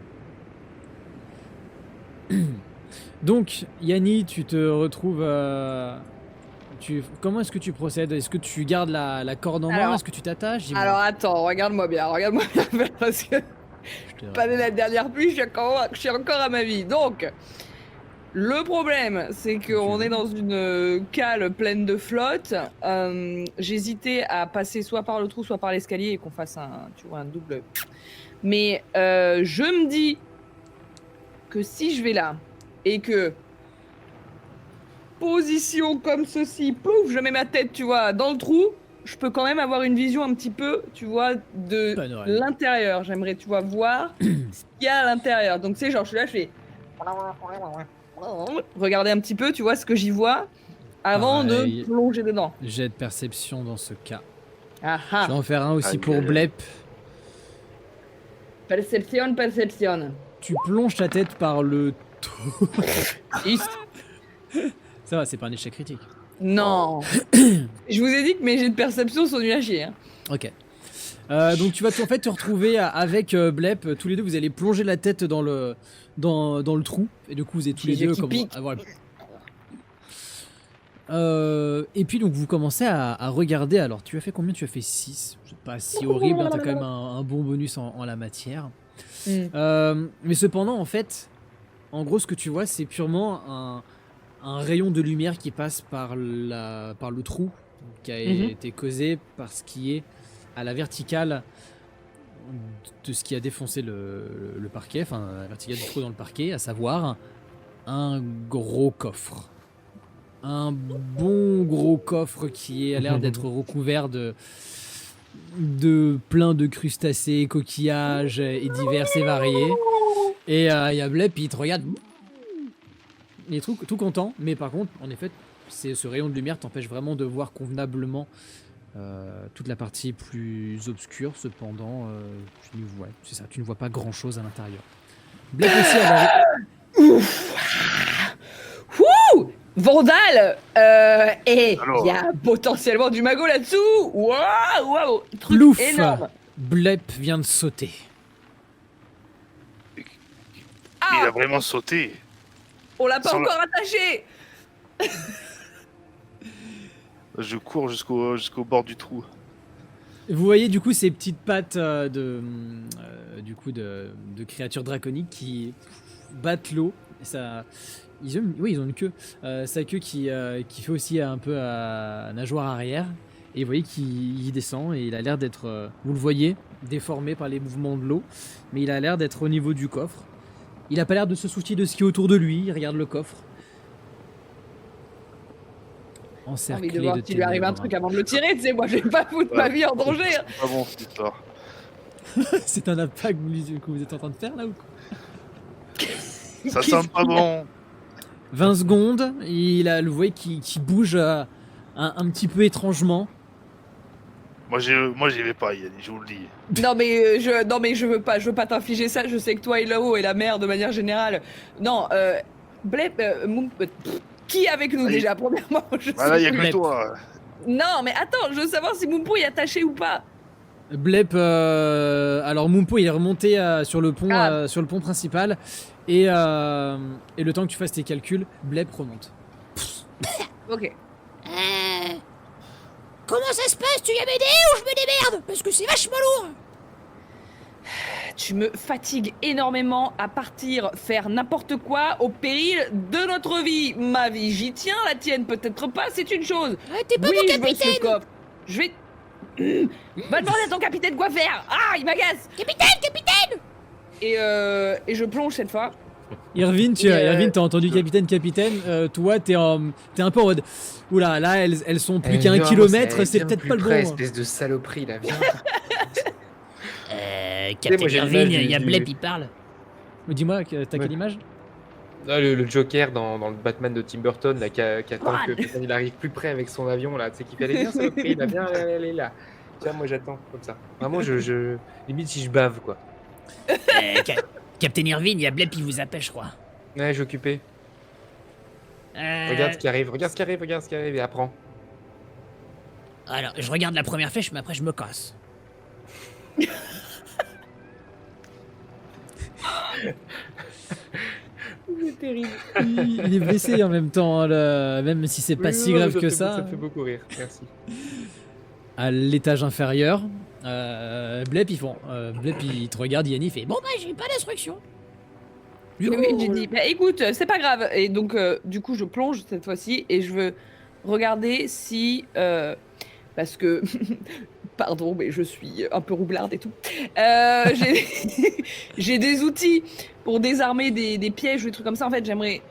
Donc Yanni, tu te retrouves... comment est-ce que tu procèdes? Est-ce que tu gardes la corde en main? Alors- Est-ce que tu t'attaches? Dis-moi. Alors attends, regarde-moi bien, parce que Je te pas dès la dernière pluie, je suis encore à ma vie. Donc, le problème, c'est qu'on est dans une cale pleine de flotte. J'hésitais à passer soit par le trou, soit par l'escalier et qu'on fasse un double. Mais je me dis que si je vais là et que position comme ceci, plouf, je mets ma tête, tu vois, dans le trou, je peux quand même avoir une vision un petit peu, tu vois, de Panoramique. l'intérieur. J'aimerais, tu vois, voir ce qu'il y a à l'intérieur. Donc, tu sais, genre, je suis là, je fais... Regarder un petit peu, tu vois, ce que j'y vois, avant Pareil. de plonger dedans. Jet de perception dans ce cas. Ah Je ah, vais en faire un aussi Aïe, pour aïe, aïe. Blep. perception, perception. Tu plonges ta tête par le... Is- Ça va, c'est pas un échec critique. Non. Je vous ai dit que mes jets de perception sont nuls à chier. Hein. Ok. Donc tu vas en fait te retrouver avec Blep, tous les deux vous allez plonger la tête dans le trou et du coup vous êtes tous Les les yeux deux qui comme piquent. et puis donc vous commencez à regarder. Alors tu as fait combien? Tu as fait 6. C'est pas si horrible, hein, t'as quand même un bon bonus en la matière. Mais cependant en fait, en gros ce que tu vois c'est purement un rayon de lumière qui passe par le trou qui a été causé par ce qui est à la verticale de ce qui a défoncé le parquet, enfin la verticale du trou dans le parquet, à savoir un gros coffre. Un bon gros coffre qui a l'air d'être recouvert de plein de crustacés, coquillages et divers et variés. Et il y a Blep, il te regarde. Il est tout content, mais par contre, en effet, ce rayon de lumière t'empêche vraiment de voir convenablement toute la partie plus obscure. Cependant, tu ne vois pas grand chose à l'intérieur. Blep aussi, alors, Ouh Vandal et Alors. il y a potentiellement du magot là-dessous. Waouh truc plouf, énorme. Blep vient de sauter. Il Ah a vraiment sauté. On l'a pas Sur le- encore attaché. Je cours jusqu'au bord du trou. Vous voyez du coup ces petites pattes de créatures draconiques qui battent l'eau. Ça, ils ont une queue. Sa queue qui fait aussi un peu à nageoire arrière. Et vous voyez qu'il descend et il a l'air d'être, vous le voyez, déformé par les mouvements de l'eau. Mais il a l'air d'être au niveau du coffre. Il a pas l'air de se soucier de ce qui est autour de lui. Il regarde le coffre. J'ai Encerclé envie de voir de s'il lui arrive un ténèbres. truc avant de le tirer, tu sais, moi je vais pas foutre ma vie en danger. hein. C'est pas bon cette histoire. C'est un appât que vous êtes en train de faire là ou quoi? Ça sent pas bon. 20 secondes, il a le voyez qui bouge un petit peu étrangement. Moi j'y vais pas, Yann, je vous le dis. Non mais je veux pas t'infliger ça. Je sais que toi et là-haut et la mère de manière générale. Non, Blep, qui est avec nous Allez. déjà premièrement je Voilà, il y a sais que Blep. toi. Non mais attends, je veux savoir si Moumpo est attaché ou pas. Blep, alors Mumpo il est remonté sur le pont principal et le temps que tu fasses tes calculs, Blep remonte. Ok. Comment ça se passe? Tu viens m'aider ou je me démerde? Parce que c'est vachement lourd. Tu me fatigues énormément à partir faire n'importe quoi au péril de notre vie. Ma vie, j'y tiens, la tienne peut-être pas, c'est une chose. Ouais, t'es pas Oui, mon je veux ce capitaine. coffre. Je vais... Va demander à ton capitaine quoi faire. Ah, il m'agace. Capitaine. Et je plonge cette fois. Irvine, t'as entendu capitaine, toi t'es un peu en mode oula, là elles sont plus qu'à 1 kilomètre, c'est peut-être pas le bon. Espèce de saloperie là, viens. Capitaine moi, j'ai Irvine, l'image il y a du- Blep, il parle. Dis-moi, t'as Ouais. quelle image? Ah, le Joker dans le Batman de Tim Burton là, qui attend Juan. que putain, il arrive plus près avec son avion là, tu sais, qui fait allez bien saloperie là, viens, allez là. Tiens, moi j'attends comme ça. Vraiment, je limite si je bave quoi. Capitaine Irvine, il y a Blep, il vous appelle, je crois. Ouais, j'ai occupé. Regarde ce qui arrive, regarde ce qui arrive et apprends. Alors, je regarde la première flèche, mais après je me casse. C'est terrible. Il est blessé en même temps, hein, même si c'est pas Oui, si oui, grave mais que fait- ça. Ça me fait beaucoup rire, merci. À l'étage inférieur, Blep il te regarde, Yanni il fait Bon bah, j'ai pas d'instruction. Oui, j'ai dit, bah écoute, c'est pas grave. Et donc, du coup, je plonge cette fois-ci et je veux regarder si. Parce que. Pardon, mais je suis un peu roublarde et tout. J'ai des outils pour désarmer des pièges ou des trucs comme ça. En fait, j'aimerais,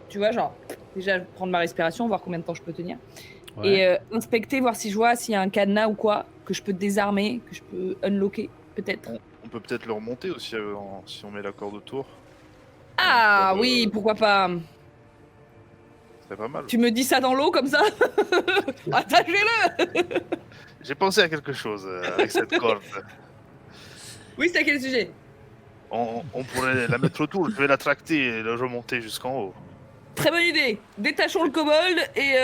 tu vois, genre, déjà prendre ma respiration, voir combien de temps je peux tenir. Ouais. Et inspecter, voir si je vois s'il y a un cadenas ou quoi, que je peux désarmer, que je peux unlocker, peut-être. On peut peut-être le remonter aussi si on met la corde autour. Ah oui, pourquoi pas. C'est pas mal. Tu me dis ça dans l'eau comme ça? Attachez-le! J'ai pensé à quelque chose avec cette corde. Oui, c'est à quel sujet? On pourrait la mettre autour, je vais la tracter et la remonter jusqu'en haut. Très bonne idée. Détachons le kobold et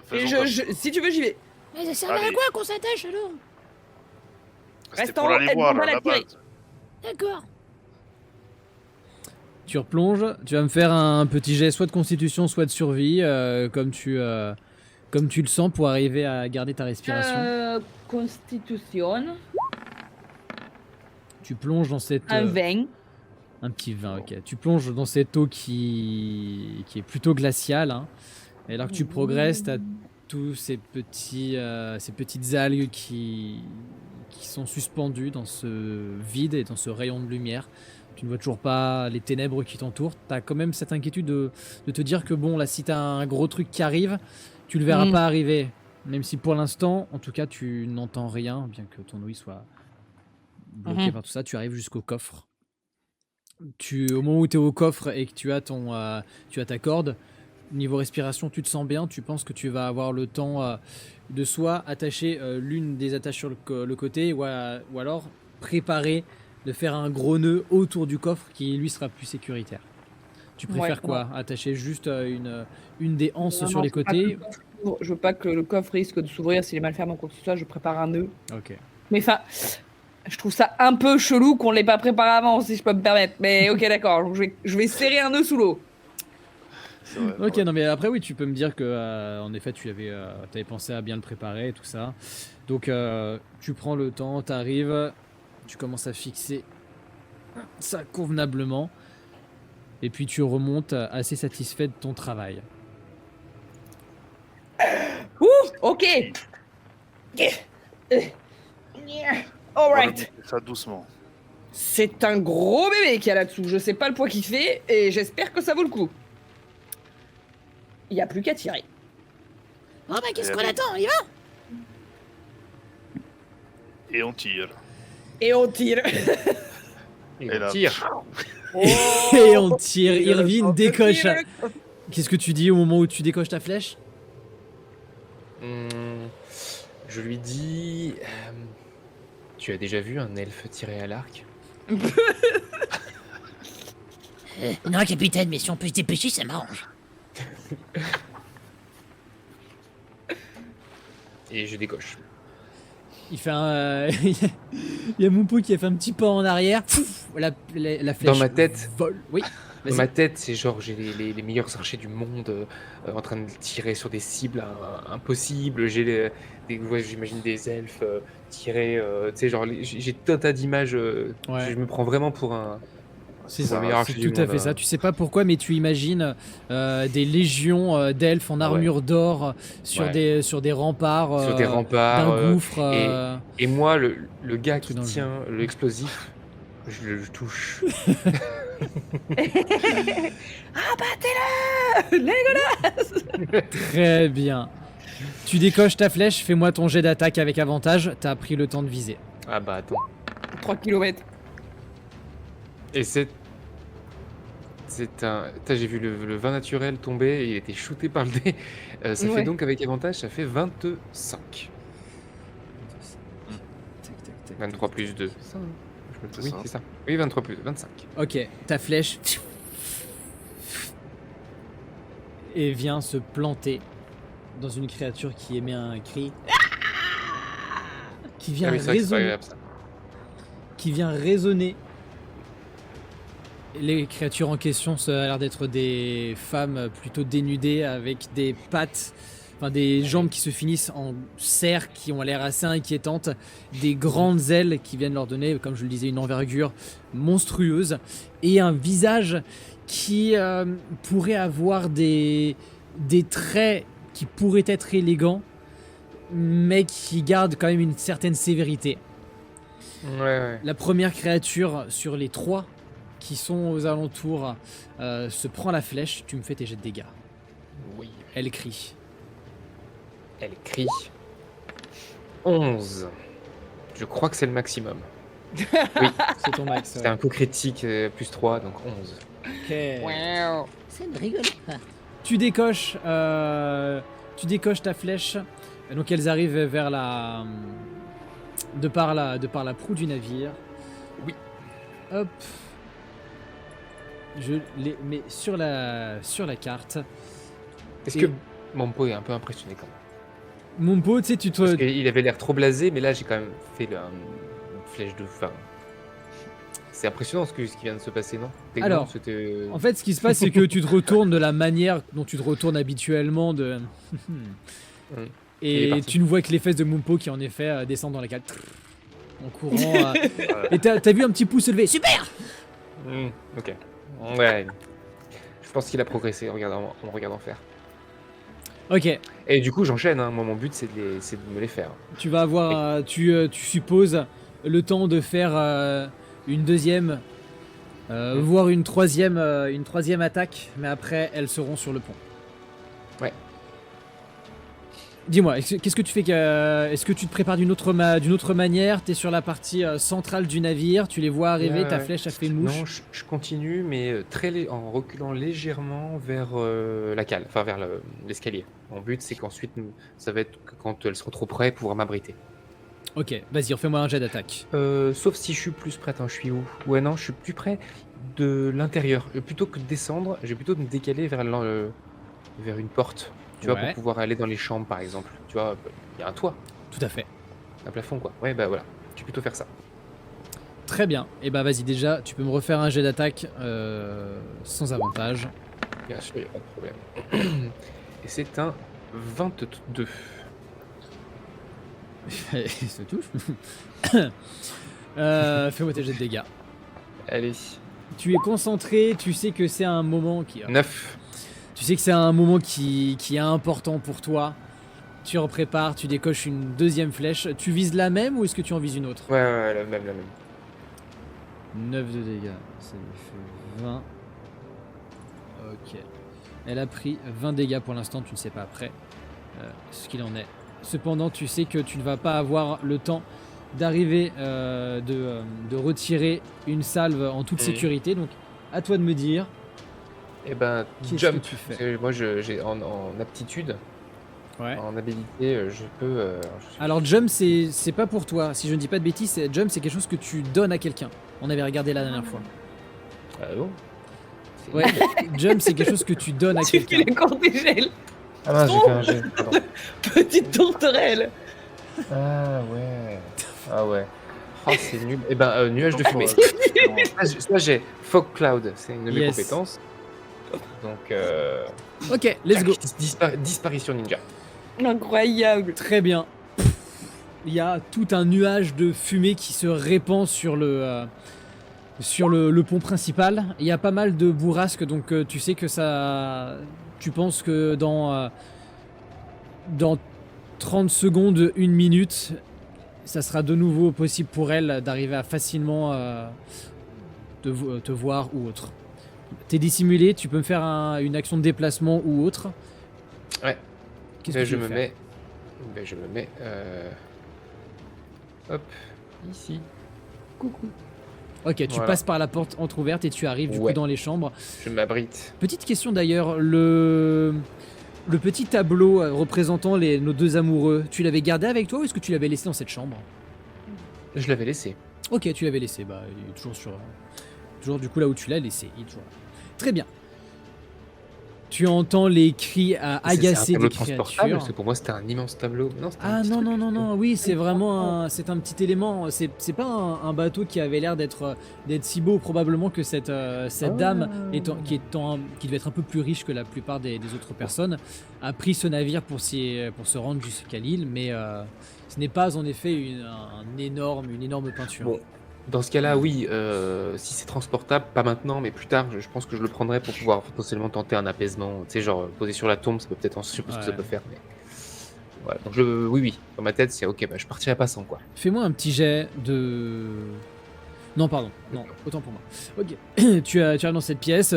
Faisons comme- si tu veux, j'y vais. Mais ça servait à Allez. quoi qu'on s'attache alors? C'était Reste pour en haut, aller elle voir demande à à la tirer. base. D'accord. Tu replonges, tu vas me faire un petit jet soit de constitution, soit de survie, comme tu le sens pour arriver à garder ta respiration. Constitution, Tu plonges dans cette... un 20. Un petit vin, ok. Tu plonges dans cette eau qui est plutôt glaciale. Hein. Et alors que tu progresses, tu as tous ces petites algues qui sont suspendues dans ce vide et dans ce rayon de lumière. Tu ne vois toujours pas les ténèbres qui t'entourent. Tu as quand même cette inquiétude de te dire que bon, là, si tu as un gros truc qui arrive, tu le verras pas arriver. Même si pour l'instant, en tout cas, tu n'entends rien, bien que ton ouïe soit bloqué par tout ça, tu arrives jusqu'au coffre. Au moment où tu es au coffre et que tu as ta corde, niveau respiration, tu te sens bien, tu penses que tu vas avoir le temps de soit attacher l'une des attaches sur le côté, ou alors préparer de faire un gros nœud autour du coffre qui lui sera plus sécuritaire. Tu préfères quoi? Attacher juste une des anses Non, sur non, les je veux pas côtés? que le coffre s'ouvre. Je veux pas que le coffre risque de s'ouvrir s'il est mal fermé ou quoi que ce soit. Je prépare un nœud. Ok. Mais enfin, je trouve ça un peu chelou qu'on l'ait pas préparé avant, si je peux me permettre. Mais ok, d'accord. Donc, je vais serrer un nœud sous l'eau. C'est vrai, Ok, ouais. non mais après oui, tu peux me dire que en effet tu avais pensé à bien le préparer et tout ça. Donc tu prends le temps, t'arrives, tu commences à fixer ça convenablement, et puis tu remontes assez satisfait de ton travail. Ok. Alright. Voilà, ça doucement. C'est un gros bébé qu'il y a là-dessous. Je sais pas le poids qu'il fait et j'espère que ça vaut le coup. Il y a plus qu'à tirer. Bon, bah, qu'est-ce Et qu'on allez. attend? On y va? Et on tire. Et on tire. Et Et on là, tire. Et on tire, Irvine décoche. Tire. Qu'est-ce que tu dis au moment où tu décoches ta flèche? Je lui dis... tu as déjà vu un elfe tirer à l'arc? Non, capitaine, mais si on peut se dépêcher, ça m'arrange. Et je décoche. Il fait un... Il y a Moumpo qui a fait un petit pas en arrière. Pfouf, la flèche Dans ma tête. vole. Oui. Dans Vas-y. ma tête, c'est genre j'ai les meilleurs archers du monde en train de tirer sur des cibles impossibles. Ouais, j'imagine des elfes tirer, tu sais, genre j'ai tout un tas d'images. Ouais. Je me prends vraiment pour un C'est le ça, meilleur c'est archer du tout à monde, fait ça. Tu sais pas pourquoi, mais tu imagines des légions d'elfes en Ah ouais. armure d'or sur Ouais. des remparts, sur des remparts. d'un gouffre. Et moi, le gars qui dans le tient l'explosif, je le touche. Abattez-le Légolas. Très bien. Tu décoches ta flèche, fais-moi ton jet d'attaque avec avantage. T'as pris le temps de viser. Ah bah attends. 3 km. Et c'est un... Putain, j'ai vu le vin naturel tomber et il était shooté par le dé. Ça Ouais. fait donc avec avantage, ça fait 25. Tac, tac, tac, 23 tac, plus tac. 2. C'est Oui, ça. c'est ça. Oui, 23 plus 25. Ok, ta flèche et vient se planter dans une créature qui émet un cri qui vient Ah oui, c'est vrai que c'est pas résonner. agréable, ça. Qui vient résonner. Les créatures en question, ça a l'air d'être des femmes plutôt dénudées avec des pattes, enfin des jambes qui se finissent en cerfs, qui ont l'air assez inquiétantes, des grandes ailes qui viennent leur donner, comme je le disais, une envergure monstrueuse et un visage qui pourrait avoir des traits qui pourraient être élégants, mais qui gardent quand même une certaine sévérité. Ouais. La première créature sur les 3 qui sont aux alentours se prend la flèche. Tu me fais tes jets de dégâts. Oui. Elle crie. Elle crie. 11. Je crois que c'est le maximum. C'est ton max. C'était un coup critique, plus 3, donc 11. Ok. Ça me rigole pas. Tu décoches ta flèche. Donc elles arrivent vers la... De par la proue du navire. Oui. Hop. Je les mets sur la carte. Est-ce Et- que Mompo est un peu impressionné quand même? Mon pote, tu sais, tu Parce te... qu'il avait l'air trop blasé, mais là j'ai quand même fait une flèche de fin. C'est impressionnant ce qui vient de se passer, non? Alors, c'était... En fait, ce qui se passe, c'est que tu te retournes de la manière dont tu te retournes habituellement de... Il est Et parti. tu ne vois que les fesses de Mumpo qui, en effet, descendent dans la cale. En courant. Et t'as vu un petit pouce se lever. Super. Ok. Ouais. Je pense qu'il a progressé en me regardant faire. Ok. Et du coup, j'enchaîne. Hein. Moi, mon but, c'est de me les faire. Tu vas avoir, tu supposes, le temps de faire une deuxième, voire une troisième attaque, mais après elles seront sur le pont. Dis-moi, qu'est-ce que tu fais est-ce que tu te prépares d'une autre manière? T'es sur la partie centrale du navire, tu les vois arriver, Ouais, ta ouais. flèche a fait une mouche. Non, je continue, mais en reculant légèrement vers la cale, enfin vers l'escalier. Mon but, c'est qu'ensuite, ça va être que quand elles seront trop près, pouvoir m'abriter. Ok, vas-y, refais-moi un jet d'attaque. Sauf si je suis plus près. Attends, je suis où? Ouais, non, je suis plus près de l'intérieur. Plutôt que de descendre, je vais plutôt me décaler vers une porte. Tu vois, Ouais. pour pouvoir aller dans les chambres, par exemple. Tu vois, il y a un toit, Tout à fait. un plafond, quoi. Ouais, bah voilà. Je vais plutôt faire ça. Très bien. Et bah vas-y, déjà, tu peux me refaire un jet d'attaque sans avantage. Bien sûr, il n'y a pas de problème. Et c'est un 22. C'est tout. Fais-moi tes jets de dégâts. Allez, Tu es concentré, tu sais que c'est un moment qui... 9. Tu sais que c'est un moment qui est important pour toi. Tu en prépares, tu décoches une deuxième flèche. Tu vises la même ou est-ce que tu en vises une autre? Ouais, la même. 9 de dégâts, ça lui fait 20. Ok. Elle a pris 20 dégâts pour l'instant, tu ne sais pas après ce qu'il en est. Cependant, tu sais que tu ne vas pas avoir le temps d'arriver, de retirer une salve en toute Mhm. sécurité. Donc, à toi de me dire. Et ben, Qu'est-ce jump. que tu fais? Parce que moi, j'ai en aptitude, Ouais. en habilité, je peux. Alors jump c'est pas pour toi, si je ne dis pas de bêtises, jump c'est quelque chose que tu donnes à quelqu'un. On avait regardé la dernière fois. Ah bon? C'est Ouais, nul. jump c'est quelque chose que tu donnes à Tu quelqu'un. fais les corps des gels. Ah mince, j'ai fait un jet. Pardon. Petite tourterelle. Ah ouais. Ah ouais. Oh, c'est nul. Et ben, nuage de fumée. Ça, j'ai Fog Cloud, c'est une de mes Yes. compétences. Donc, Ok, let's go. Disparition ninja. Incroyable. Très bien. Il y a tout un nuage de fumée qui se répand sur le pont principal. Il y a pas mal de bourrasques, donc tu sais que ça... Tu penses que dans 30 secondes, 1 minute, ça sera de nouveau possible pour elle d'arriver à facilement te voir ou autre. T'es dissimulé, tu peux me faire une action de déplacement ou autre. Ouais. Qu'est-ce Ben, que je tu veux me faire? mets. Hop, ici. Coucou. Ok, tu Voilà. passes par la porte entrouverte et tu arrives du coup Ouais. dans les chambres. Je m'abrite. Petite question d'ailleurs, le petit tableau représentant nos deux amoureux, tu l'avais gardé avec toi ou est-ce que tu l'avais laissé dans cette chambre? Je l'avais laissé. Ok, tu l'avais laissé, bah il est toujours du coup là où tu l'as laissé, il est toujours là. Très bien. Tu entends les cris agacés C'est un tableau des transportable, créatures. parce que pour moi c'était un immense tableau. Non, c'était un Ah petit non, truc. non, non, non, oui, c'est vraiment c'est un petit élément. C'est pas un bateau qui avait l'air d'être si beau. Probablement que cette dame, qui devait être un peu plus riche que la plupart des autres personnes, a pris ce navire pour se rendre jusqu'à l'île, mais ce n'est pas en effet une énorme peinture. Bon, dans ce cas-là, oui, si c'est transportable, pas maintenant, mais plus tard, je pense que je le prendrai pour pouvoir potentiellement tenter un apaisement. Tu sais, genre poser sur la tombe, ça peut peut-être, je sais pas ce que ça Ouais. peut faire, mais. Voilà, donc oui, dans ma tête, c'est ok, bah, je partirai pas sans quoi. Fais-moi un petit jet de... Non, pardon. Non, autant pour moi. Ok. tu arrives dans cette pièce, tu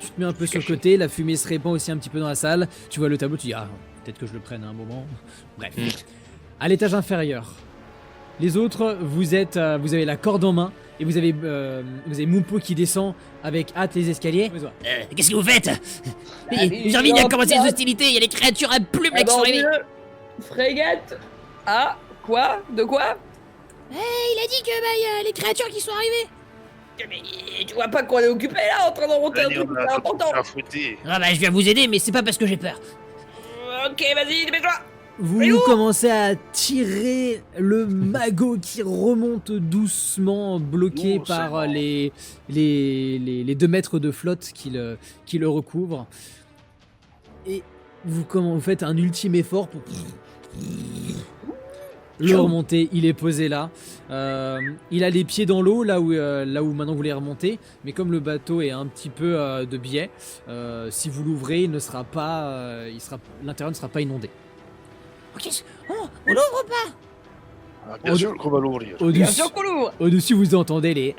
te mets un peu sur le Caché. côté, la fumée se répand aussi un petit peu dans la salle. Tu vois le tableau, tu dis, ah, peut-être que je le prenne à un moment. Bref. À l'étage inférieur, les autres, vous avez la corde en main et vous avez Mumpo qui descend avec hâte les escaliers. Qu'est-ce que vous faites? Allez, J'ai envie de hop, commencer les hop. hostilités, il y a des créatures à plumes là Ah qui sont bon, arrivées. Frégate. Ah, quoi? De quoi? Il a dit que il y a les créatures qui sont arrivées. Mais tu vois pas qu'on est occupé là en train de monter un Allez, truc on hyper a important? à fouetter. Ah bah je viens vous aider mais c'est pas parce que j'ai peur. Ok, vas-y, dépêche-toi. Vous commencez à tirer le magot qui remonte doucement, bloqué Doucement. par les 2 mètres de flotte qui le recouvrent. Et vous faites un ultime effort pour le remonter. Il est posé là. Il a les pieds dans l'eau, là où maintenant vous les remontez. Mais comme le bateau est un petit peu de biais, si vous l'ouvrez, l'intérieur ne sera pas inondé. Ok, on l'ouvre pas. Ah, bien sûr qu'on va l'ouvrir. Bien Au-dessus, sûr qu'on l'ouvre. au-dessus, vous entendez les...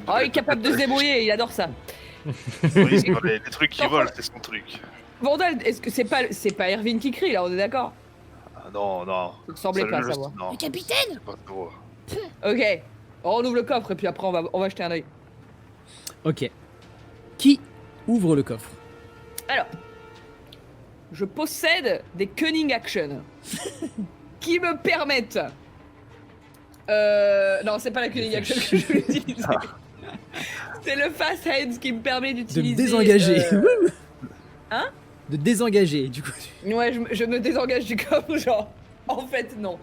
Oh, il est capable de se débrouiller, il adore ça. Oui, c'est pas les trucs qui volent, c'est son truc. Vandal, est-ce que c'est pas Erwin qui crie là, on est d'accord? Ah, non, non. Il ne semblait Ça, pas je- savoir. Non, Mais capitaine, c'est pas trop. Ok, on ouvre le coffre et puis après on va jeter un œil. Ok. Qui ouvre le coffre? Alors, je possède des cunning actions qui me permettent. Non, c'est pas la cunning action que je voulais utiliser. C'est le fast hands qui me permet De d'utiliser. me désengager. Hein? De désengager, du coup. Ouais, je me désengage du coffre, genre. En fait, non.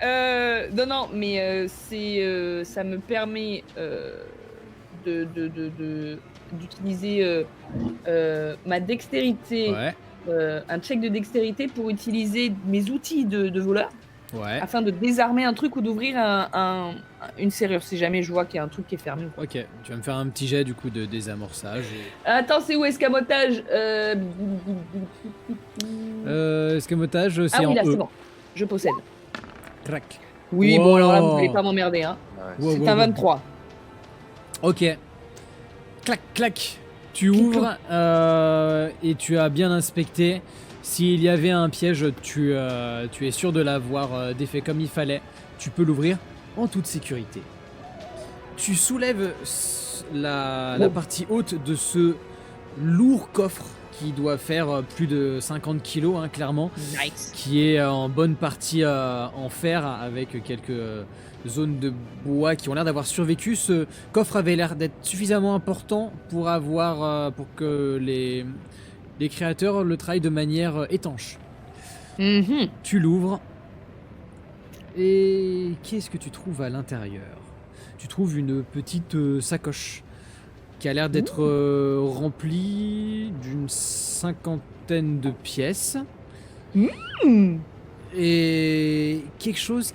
Non, mais ça me permet d'utiliser ma dextérité, Ouais, un check de dextérité pour utiliser mes outils de voleur ouais. afin de désarmer un truc ou d'ouvrir une serrure si jamais je vois qu'il y a un truc qui est fermé. Ok, tu vas me faire un petit jet du coup de désamorçage. Attends, c'est où escamotage Escamotage, c'est Ah en oui, là, E. c'est bon. Je possède. Crac. Oui, Wow. bon, alors là, vous allez pas m'emmerder, hein. Ouais. Wow, C'est wow, un wow. 23. Ok. Clac, clac. Tu ouvres et tu as bien inspecté. S'il y avait un piège, tu es sûr de l'avoir défait comme il fallait. Tu peux l'ouvrir en toute sécurité. Tu soulèves la partie haute de ce lourd coffre qui doit faire plus de 50 kilos, hein, clairement. Nice. Qui est en bonne partie en fer avec quelques zones de bois qui ont l'air d'avoir survécu. Ce coffre avait l'air d'être suffisamment important pour pour que les créateurs le travaillent de manière étanche. Mhm. Tu l'ouvres et qu'est-ce que tu trouves à l'intérieur? Tu trouves une petite sacoche qui a l'air d'être remplie d'une 50aine de pièces. Hmm. Et quelque chose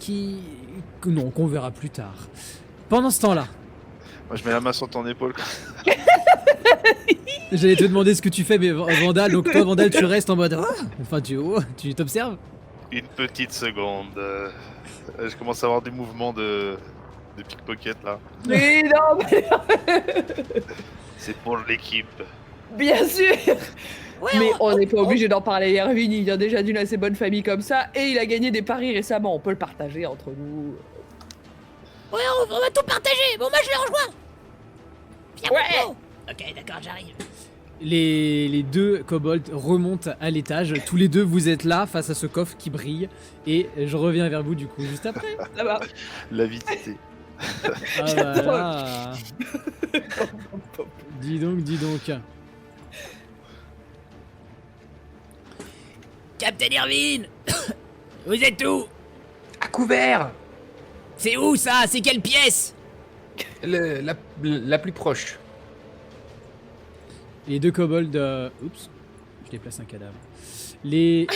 qu'on verra plus tard. Pendant ce temps-là, Moi, je mets la main sur ton épaule. j'allais te demander ce que tu fais, mais Vandal, donc toi, Vandal, tu restes en mode. Ah enfin, tu t'observes. Une petite seconde. Je commence à avoir des mouvements de pickpocket là. Mais non, mais C'est pour l'équipe. bien sûr. ouais, Mais on n'est pas obligé d'en parler. Erwin, il vient déjà d'une assez bonne famille comme ça et il a gagné des paris récemment. On peut le partager entre nous. ouais, on va tout partager. Bon, moi je les rejoins. Viens, Ouais. Bobo. Ok, d'accord, j'arrive. Les deux kobolds remontent à l'étage. Tous les deux, vous êtes là face à ce coffre qui brille. Et je reviens vers vous du coup juste après. Ça va. L'avidité. Ah bah là. Dis donc, dis donc. Captain Irvine. Vous êtes où? À couvert. C'est où ça? C'est quelle pièce? La plus proche. Les deux kobolds. Oups, je déplace un cadavre. Les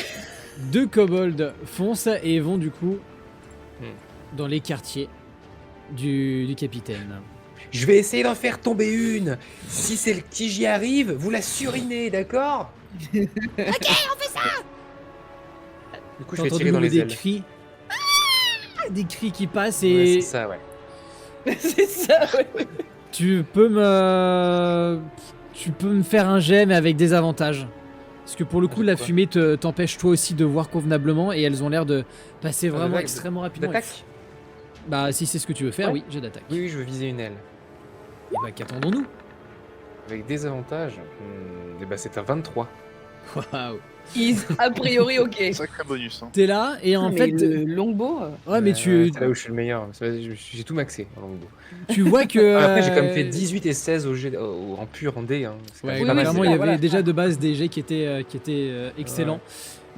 deux kobolds foncent et vont du coup dans les quartiers du capitaine. Je vais essayer d'en faire tomber une. Si j'y arrive, vous la surinez, d'accord? Ok, on fait ça. Du coup, je vais T'entends tirer dans les des ailes. cris. Des cris qui passent Ouais, et c'est ça, ouais. C'est ça, ouais. tu peux me faire un jet mais avec des avantages. Parce que pour le coup, la Quoi fumée t'empêche toi aussi de voir convenablement et elles ont l'air de passer vraiment vague extrêmement rapidement. D'attaque? Bah si c'est ce que tu veux faire, Ouais. oui, jet d'attaque. Oui, je veux viser une aile. Et bah qu'attendons-nous? Avec des avantages. Et bah, c'est un 23. Waouh. Is a priori ok. Sacré bonus. Hein. T'es là et en Mais fait, le longbow. ouais mais tu C'est là où je suis le meilleur. J'ai tout maxé en longbow. tu vois que Après, j'ai quand même fait 18 et 16 en pur en dé. Hein. C'est quand Ouais, même Oui, pas oui, mal. vraiment, c'est il y ça, avait voilà. déjà de base des jets qui étaient excellents. Ouais.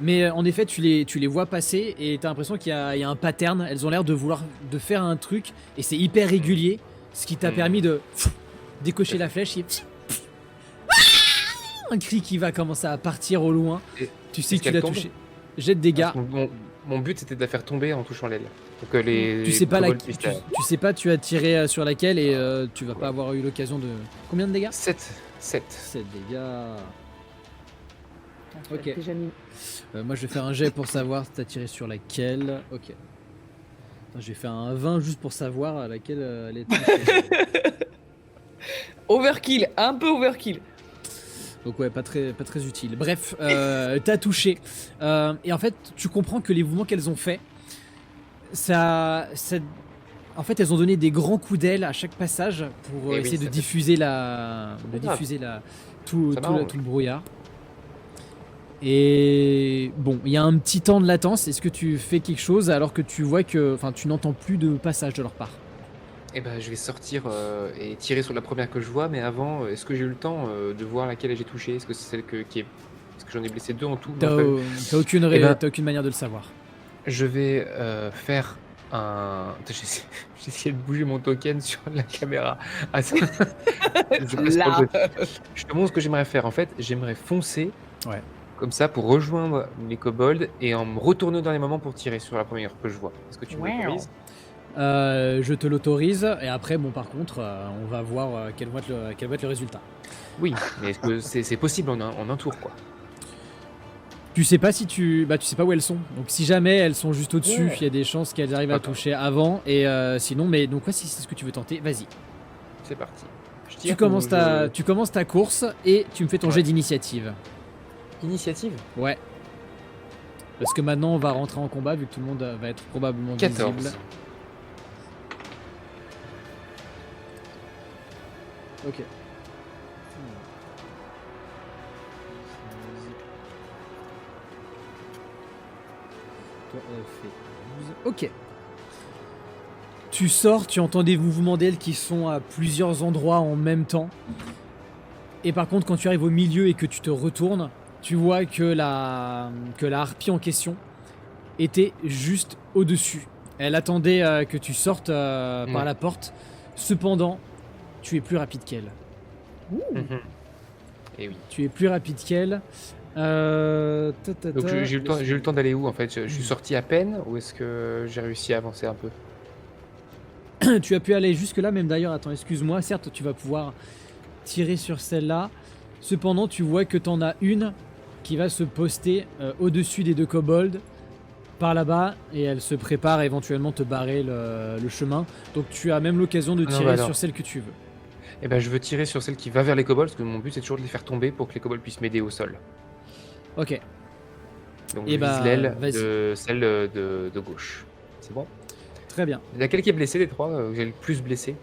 Mais en effet, tu les vois passer et t'as l'impression qu'il y a un pattern. Elles ont l'air de vouloir de faire un truc et c'est hyper régulier, ce qui t'a permis de décocher la flèche. Et un cri qui va commencer à partir au loin. Et Tu sais est-ce que tu qu'elle l'as tombe touché. Jette des dégâts. Mon but, c'était de la faire tomber en touchant l'aile. Pour que les Tu sais pas kobolds puissent tu sais pas, tu as tiré sur laquelle et tu vas pas avoir eu l'occasion de. Combien de dégâts? 7. 7 dégâts. Ok. T'as déjà mis- Moi je vais faire un jet pour savoir si t'as tiré sur laquelle. Ok. Attends, je vais faire un 20 juste pour savoir à laquelle elle est. Overkill, un peu overkill. Donc ouais, pas très utile. Bref, t'as touché. Et en fait, tu comprends que les mouvements qu'elles ont fait, en fait, elles ont donné des grands coups d'aile à chaque passage pour Eh oui, essayer de ça fait- diffuser tout Ça m'arrange. le brouillard. Et bon, il y a un petit temps de latence. Est-ce que tu fais quelque chose alors que tu vois que, enfin, tu n'entends plus de passage de leur part? Eh ben, je vais sortir et tirer sur la première que je vois, mais avant, est-ce que j'ai eu le temps de voir laquelle j'ai touché? Est-ce que c'est celle qui est... Parce que j'en ai blessé 2 en tout. je me rappelle. T'as ben- aucune manière de le savoir. Je vais faire un... Attends, j'ai essayé de bouger mon token sur la caméra. Ah, ça- je sais pas Là. je te montre ce que j'aimerais faire. En fait, j'aimerais foncer Ouais. comme ça pour rejoindre les kobolds et en me retourner au dernier moment pour tirer sur la première que je vois. Est-ce que tu me Wow. l'autorises? Je te l'autorise. Et après, bon, par contre, on va voir quel va être le résultat. Oui, mais est-ce que c'est possible en un tour, quoi? Tu sais pas si tu sais pas où elles sont. Donc si jamais elles sont juste au-dessus, Ouais. il y a des chances qu'elles arrivent à D'accord. toucher avant. Et sinon, mais donc ouais, si c'est ce que tu veux tenter, vas-y. C'est parti. Je Tu tire commences ou tu commences ta course et tu me fais ton Ouais. jet d'initiative. Initiative? Ouais. Parce que maintenant on va rentrer en combat vu que tout le monde va être probablement 14. visible. Ok. Toi, elle fait 12. Ok. Tu sors, tu entends des mouvements d'ailes qui sont à plusieurs endroits en même temps. Et par contre, quand tu arrives au milieu et que tu te retournes, tu vois que la harpie en question était juste au-dessus. Elle attendait que tu sortes par Ouais. la porte. Cependant, tu es plus rapide qu'elle. Mhm. Et oui. Tu es plus rapide qu'elle. Donc j'ai eu le temps d'aller où en fait? Je suis sorti à peine ou est-ce que j'ai réussi à avancer un peu? Tu as pu aller jusque là, même d'ailleurs, attends, excuse-moi, certes tu vas pouvoir tirer sur celle-là, cependant tu vois que t'en as une qui va se poster au-dessus des deux kobolds, par là-bas, et elle se prépare à éventuellement te barrer le chemin, donc tu as même l'occasion de Ah non, tirer bah alors. sur celle que tu veux. Eh ben je veux tirer sur celle qui va vers les kobolds parce que mon but c'est toujours de les faire tomber pour que les kobolds puissent m'aider au sol. Ok, Donc Eh je bah, vise l'aile vas-y. de celle de gauche. C'est bon? très bien. Laquelle qui est blessée des trois? J'ai le plus blessé.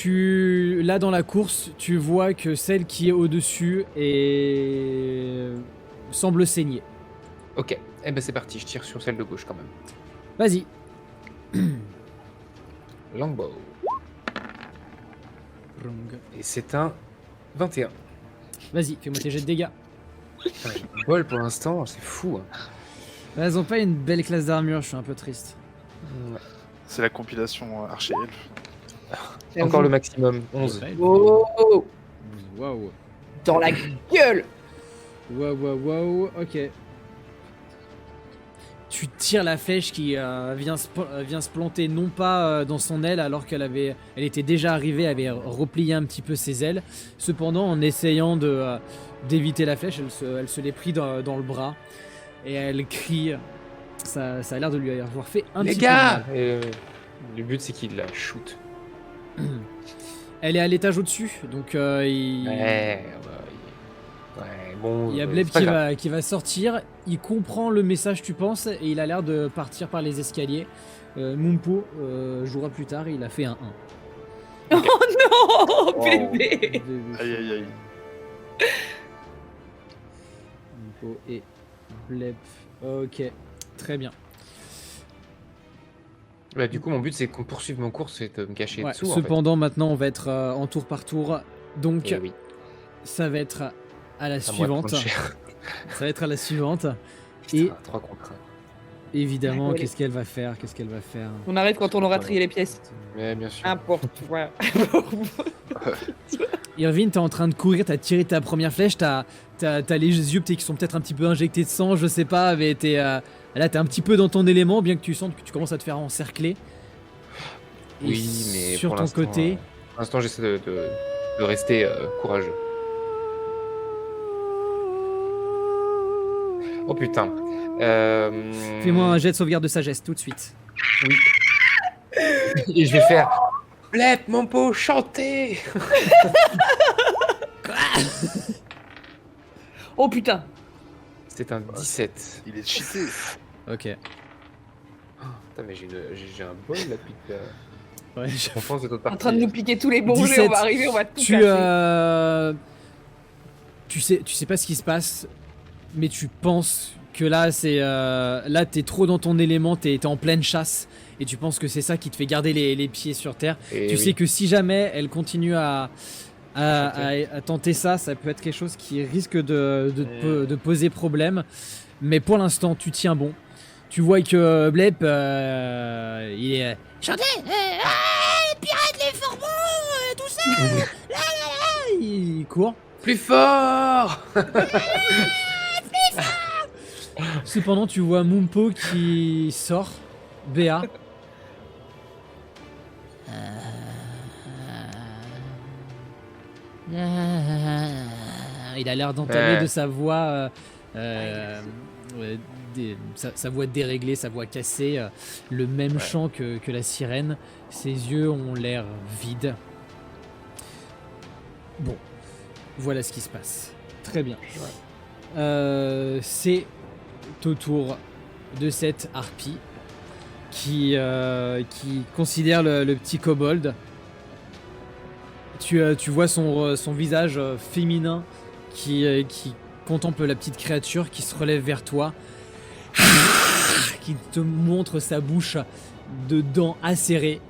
Là dans la course, tu vois que celle qui est au-dessus semble saigner. Ok, eh ben c'est parti, je tire sur celle de gauche quand même. Vas-y. Longbow. Et c'est un 21. Vas-y, fais-moi tes jets de dégâts. Putain, j'ai un bol pour l'instant, c'est fou. Hein. Elles ont pas une belle classe d'armure, je suis un peu triste. Ouais. C'est la compilation Archer-Elf. Encore le maximum, 11. Oh, Waouh. dans la gueule. Waouh, ok. Tu tires la flèche qui vient se planter non pas dans son aile alors elle était déjà arrivée, elle avait replié un petit peu ses ailes. Cependant, en essayant d'éviter la flèche, elle se l'est pris dans le bras et elle crie. Ça a l'air de lui avoir fait un Les petit peu de gars mal. Le but c'est qu'il la shoot. Elle est à l'étage au-dessus, donc Ouais, bon. il y a Bleb c'est pas grave. qui va sortir, il comprend le message tu penses et il a l'air de partir par les escaliers. Mumpo jouera plus tard, il a fait un 1. Oh non, Wow. bébé. Aïe aïe aïe. Mumpo et Bleb. Ok, très bien. Bah, du coup, mon but c'est qu'on poursuive mon cours, c'est de me cacher Ouais, dessous. En fait. cependant, maintenant on va être en tour par tour. Donc Eh oui, ça va être à la à moi de suivante. prendre cher. Ça va être à la suivante. Putain, Et 3 contre 1. évidemment, Ouais, qu'est-ce qu'elle va faire On arrive quand on aura trié les pièces. Mais bien sûr. N'importe quoi. Irvine, t'es en train de courir, t'as tiré ta première flèche, t'as les yeux qui sont peut-être un petit peu injectés de sang, je sais pas, mais là t'es un petit peu dans ton élément, bien que tu sentes que tu commences à te faire encercler. Et Oui, mais sur pour ton l'instant, côté, pour l'instant, j'essaie de rester courageux. Oh putain. fais-moi un jet de sauvegarde de sagesse tout de suite. Et je vais faire. Blep, mon pot, chantez. Oh putain. C'est un 17. Il est cheaté. Ok. Putain, mais j'ai un bol là depuis que... Ouais, On pense de notre En partie. train de nous piquer tous les bons jets, 17. on va arriver, on va tout tu, casser. tu sais pas ce qui se passe, mais tu penses que là là t'es trop dans ton élément, t'es en pleine chasse et tu penses que c'est ça qui te fait garder les pieds sur terre. Et Tu oui. sais que si jamais elle continue à tenter ça, ça peut être quelque chose qui risque de poser problème. Mais pour l'instant, tu tiens bon. Tu vois que Blep, il est... Chantez pirates, les fourbeaux, tout ça. il court. Plus fort. Cependant, tu vois Mumpo qui sort. Béa. Il a l'air d'entamer Ouais. de sa voix, sa voix déréglée, sa voix cassée, le même chant que la sirène. Ses yeux ont l'air vides. Bon, voilà ce qui se passe. Très bien. C'est au tour de cette harpie qui considère le petit kobold. Tu vois son visage féminin qui contemple la petite créature qui se relève vers toi, qui te montre sa bouche de dents acérées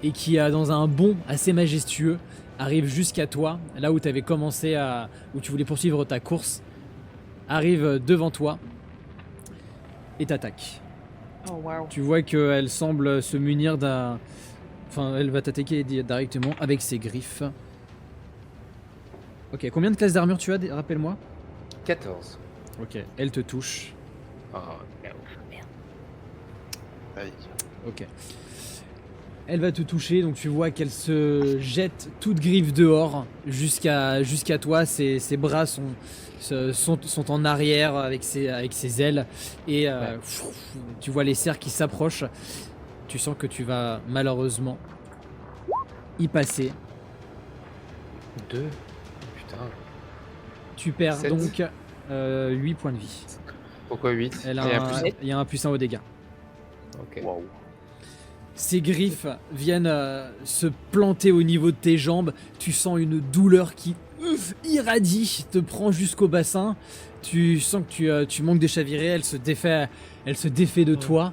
et qui, dans un bond assez majestueux, arrive jusqu'à toi, là où tu avais commencé où tu voulais poursuivre ta course, arrive devant toi et t'attaque. Oh waouh. Tu vois qu'elle semble se munir d'un... Enfin, elle va t'attaquer directement avec ses griffes. Ok, combien de classes d'armure tu as, rappelle-moi? 14. Ok, elle te touche. Oh, merde. Aïe. Ok. Elle va te toucher, donc tu vois qu'elle se jette toute griffe dehors jusqu'à toi. Ses bras sont en arrière avec ses ailes. Et tu vois les cerfs qui s'approchent. Tu sens que tu vas malheureusement y passer. 2. Putain. Tu perds 7. donc 8 points de vie. Pourquoi 8? Elle a il y a un +1 au dégâts. Ok. Waouh. Ses griffes viennent se planter au niveau de tes jambes. Tu sens une douleur qui irradie, te prend jusqu'au bassin. Tu sens que tu manques de chavirer. Elle se défait de toi.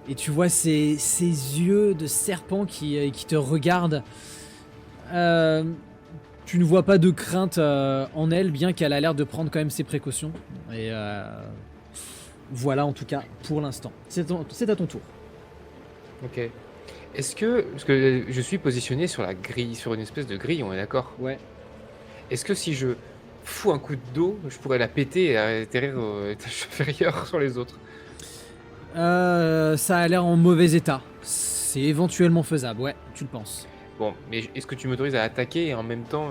Et tu vois ces yeux de serpent qui te regardent. Tu ne vois pas de crainte en elle, bien qu'elle a l'air de prendre quand même ses précautions. Et voilà en tout cas pour l'instant. C'est à ton tour. Ok. Est-ce que... Parce que je suis positionné sur la grille, sur une espèce de grille, on est d'accord? Ouais. Est-ce que si je fous un coup de dos, je pourrais la péter et atterrir au étage inférieur sur les autres? Ça a l'air en mauvais état. C'est éventuellement faisable, ouais, tu le penses. Bon, mais est-ce que tu m'autorises à attaquer et en même temps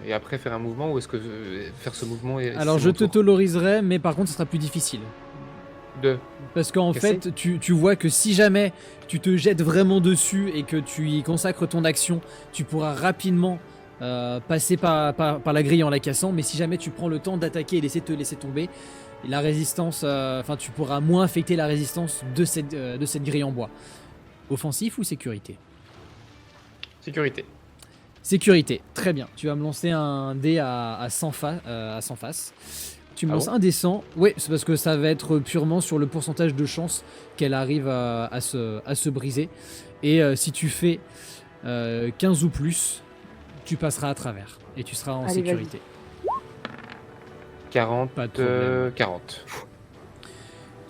et après faire un mouvement, ou est-ce que faire ce mouvement Alors je te tolériserai, mais par contre ce sera plus difficile. Parce qu'en Casser. fait, tu vois que si jamais tu te jettes vraiment dessus et que tu y consacres ton action, tu pourras rapidement passer par la grille en la cassant. Mais si jamais tu prends le temps d'attaquer et de te laisser tomber, la résistance, tu pourras moins affecter la résistance de cette grille en bois. Offensif ou sécurité? Sécurité. Sécurité, très bien. Tu vas me lancer un dé à 100 faces. Tu me lances un dé 100. Oui, c'est parce que ça va être purement sur le pourcentage de chance qu'elle arrive à se briser. Et si tu fais 15 ou plus, tu passeras à travers. Et tu seras en Allez, sécurité. 40. Pas de problème. 40.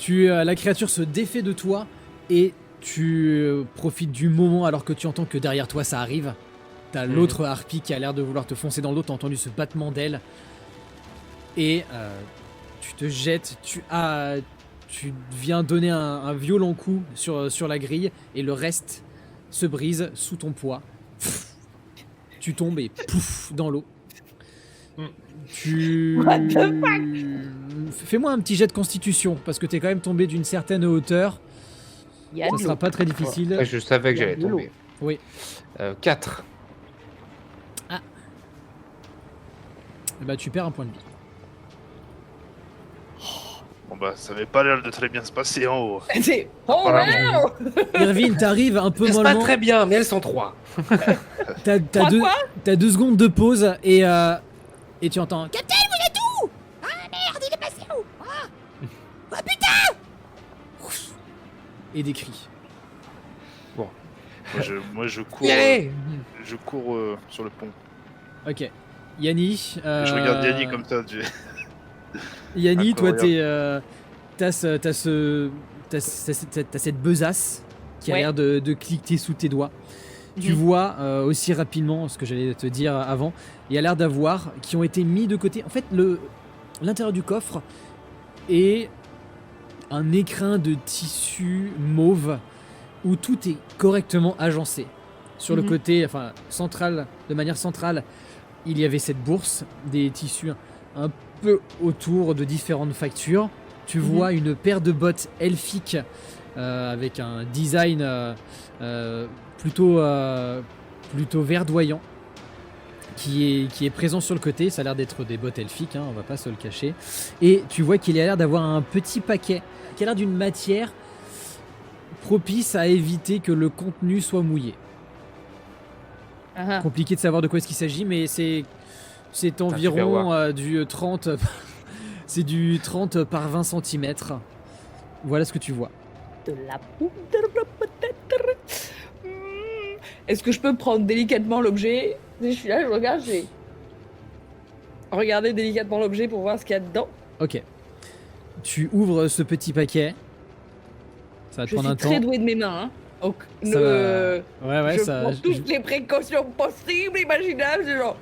La créature se défait de toi et tu profites du moment alors que tu entends que derrière toi ça arrive. T'as l'autre harpie qui a l'air de vouloir te foncer dans le dos, t'as entendu ce battement d'aile. Et tu te jettes, tu viens donner un violent coup sur la grille et le reste se brise sous ton poids. Tu tombes et pouf dans l'eau. What the Fais-moi un petit jet de constitution parce que t'es quand même tombé d'une certaine hauteur. Il y a Ça de sera l'eau. pas très difficile. Ouais, je savais que Il y a j'allais de l'eau. tomber. Oui. 4. Bah tu perds un point de vie. Bon bah, ça avait pas l'air de très bien se passer en haut. C'est... Oh Apparemment. wow. Irvine, t'arrives un peu Ça se passe mollement. très bien, mais elles sont 3. T'as Quoi, deux, quoi t'as 2 secondes de pause et tu entends Captain, vous êtes où? Ah merde, il est passé où? Ah, oh putain! et des cris. Moi, je cours, Y aller je cours sur le pont. Ok. Yanni. Et je regarde Yanni comme ça. Yanni, toi, Incroyable. t'as cette besace qui a Ouais. l'air de cliquer sous tes doigts. Tu vois aussi rapidement ce que j'allais te dire avant. Il y a l'air d'avoir qui ont été mis de côté. En fait, l'intérieur du coffre est un écrin de tissu mauve où tout est correctement agencé. Sur le Mhm. côté, enfin central, de manière centrale, il y avait cette bourse, des tissus un peu autour de différentes factures. Tu vois une paire de bottes elfiques avec un design plutôt verdoyant qui est présent sur le côté. Ça a l'air d'être des bottes elfiques, hein, on va pas se le cacher. Et tu vois qu'il a l'air d'avoir un petit paquet qui a l'air d'une matière propice à éviter que le contenu soit mouillé. Ah, Compliqué de savoir de quoi est-ce qu'il s'agit, mais c'est super environ voir. du 30 c'est du 30 par 20 cm. Voilà ce que tu vois. de la poudre peut-être. Est-ce que je peux prendre délicatement l'objet? Je suis là, je regarde, j'ai... Regarder délicatement l'objet pour voir ce qu'il y a dedans. Ok. Tu ouvres ce petit paquet. Ça va te Je prendre suis un très temps. douée de mes mains. Hein. Donc, Ça Ouais, je ça. prends toutes les précautions possibles, imaginables, c'est genre...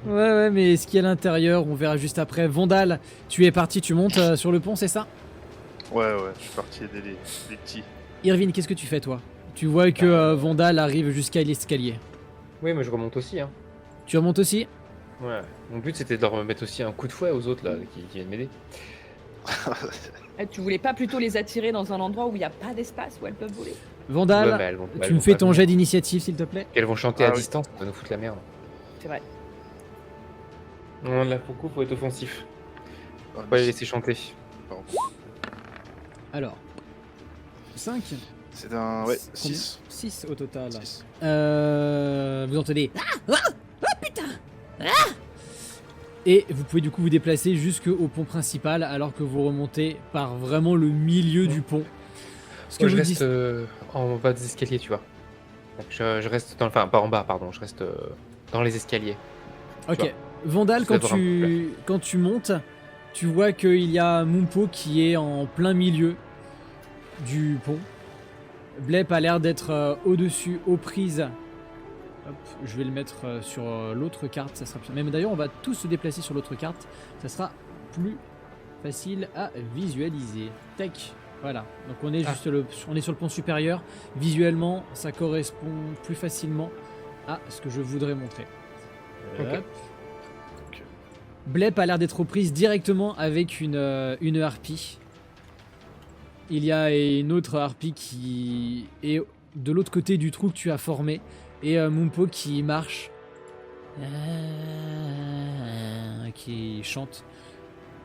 Ouais, mais ce qu'il y a à l'intérieur, on verra juste après. Vandal, tu es parti, tu montes sur le pont, c'est ça? Ouais, je suis parti aider les petits. Irvine, qu'est-ce que tu fais toi? Tu vois que Vandal arrive jusqu'à l'escalier. Oui, mais je remonte aussi. Hein. Tu remontes aussi? Ouais. Mon but, c'était de leur mettre aussi un coup de fouet aux autres là, qui viennent m'aider. Eh, tu voulais pas plutôt les attirer dans un endroit où il n'y a pas d'espace, où elles peuvent voler? Vandal, Ouais, mais elles tu me vont fais pas ton venir. jet d'initiative s'il te plaît. Elles vont chanter Ah à oui. distance, ça va nous foutre la merde. C'est vrai. Non, là, pour le coup, faut être offensif. Ah, Faut pas les laisser chanter. pardon. Alors, 5, C'est un... Ouais, 6. 6 au total. 6. Vous entendez Et vous pouvez du coup vous déplacer jusqu'au pont principal alors que vous remontez par vraiment le milieu du pont. Ce que Moi, je vous reste dites- en bas des escaliers, tu vois. Donc, je reste dans... Enfin, pas en bas, pardon. Je reste dans les escaliers. Ok. vois. Vandal, Ça devrait quand tu montes, tu vois qu'il y a Mumpo qui est en plein milieu du pont. Blep a l'air d'être au-dessus, aux prises. Hop, je vais le mettre sur l'autre carte, ça sera plus... Même d'ailleurs, on va tous se déplacer sur l'autre carte. Ça sera plus facile à visualiser. Tac, voilà. Donc on est on est sur le pont supérieur. Visuellement, ça correspond plus facilement à ce que je voudrais montrer. Ok. Hop. Blep a l'air d'être aux prises directement avec une harpie. Il y a une autre harpie qui est de l'autre côté du trou que tu as formé. Et Mumpo qui marche. Qui chante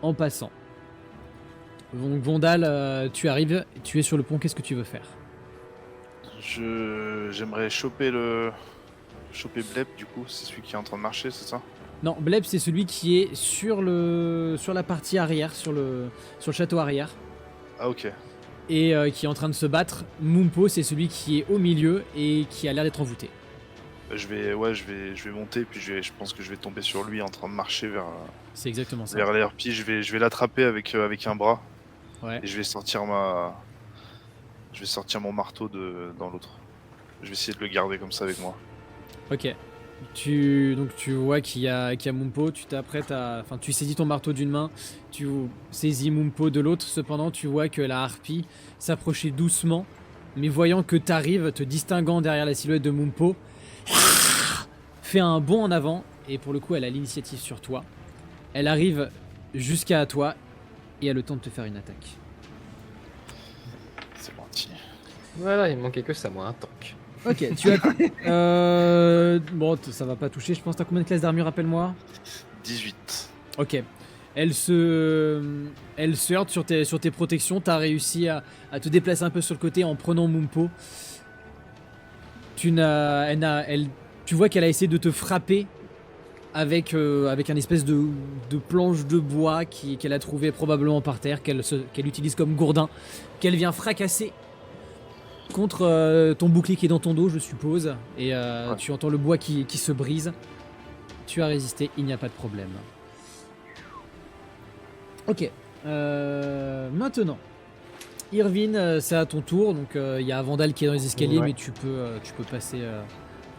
en passant. Donc Vandal, tu arrives, tu es sur le pont, qu'est-ce que tu veux faire? J'aimerais choper Blep, du coup. C'est celui qui est en train de marcher, c'est ça? Non, Bleb c'est celui qui est sur la partie arrière, sur le château arrière. Ah, ok. Et qui est en train de se battre. Mumpo c'est celui qui est au milieu et qui a l'air d'être envoûté. Je vais monter, puis je pense que je vais tomber sur lui en train de marcher vers C'est exactement ça. les harpies. Je vais l'attraper avec un bras Ouais. et je vais sortir mon marteau dans l'autre. Je vais essayer de le garder comme ça avec moi. Ok. Tu vois qu'il y a Mumpo, tu t'apprêtes enfin tu saisis ton marteau d'une main, tu saisis Mumpo de l'autre, cependant tu vois que la harpie s'approchait doucement, mais voyant que t'arrives, te distinguant derrière la silhouette de Mumpo, fait un bond en avant, et pour le coup elle a l'initiative sur toi. Elle arrive jusqu'à toi, et a le temps de te faire une attaque. C'est parti. Voilà, il me manquait que ça, moi, un tank. Ok, tu as... bon, ça va pas toucher, je pense. T'as combien de classes d'armure, rappelle-moi? 18. Ok. Elle se heurte sur tes protections. T'as réussi à te déplacer un peu sur le côté en prenant Mumpo. Tu vois qu'elle a essayé de te frapper avec un espèce de planche de bois qu'elle a trouvé probablement par terre, qu'elle utilise comme gourdin, qu'elle vient fracasser contre ton bouclier qui est dans ton dos, je suppose. Et tu entends le bois qui se brise. Tu as résisté, il n'y a pas de problème. Ok. Maintenant, Irvine, c'est à ton tour. Donc il y a Vandal qui est dans les escaliers, Ouais. mais tu peux passer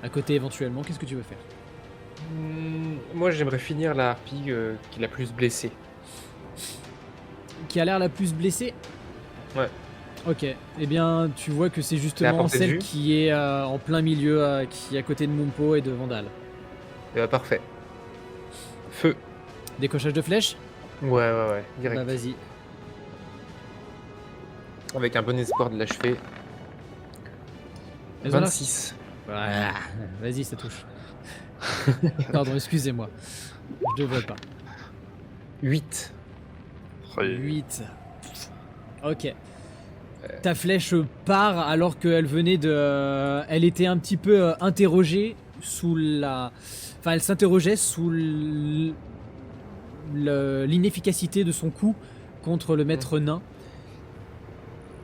à côté éventuellement. Qu'est-ce que tu veux faire? Moi, j'aimerais finir la harpie qui l'a plus blessée. Qui a l'air la plus blessée? Ouais. Ok. Eh bien, tu vois que c'est C'est à justement portée de celle vue qui est en plein milieu, qui est à côté de Mumpo et de Vandal. Parfait. Feu. Décochage de flèche? Ouais, direct. Bah vas-y. Avec un bon espoir de l'achever. Elles ont l'air- 26. Voilà. Vas-y, ça touche. Pardon, excusez-moi. Je devrais pas. 8. 8. Ok. Ta flèche part alors qu'elle venait de... Elle était un petit peu interrogée sous la... Enfin, elle s'interrogeait sous l'inefficacité de son coup contre le maître nain.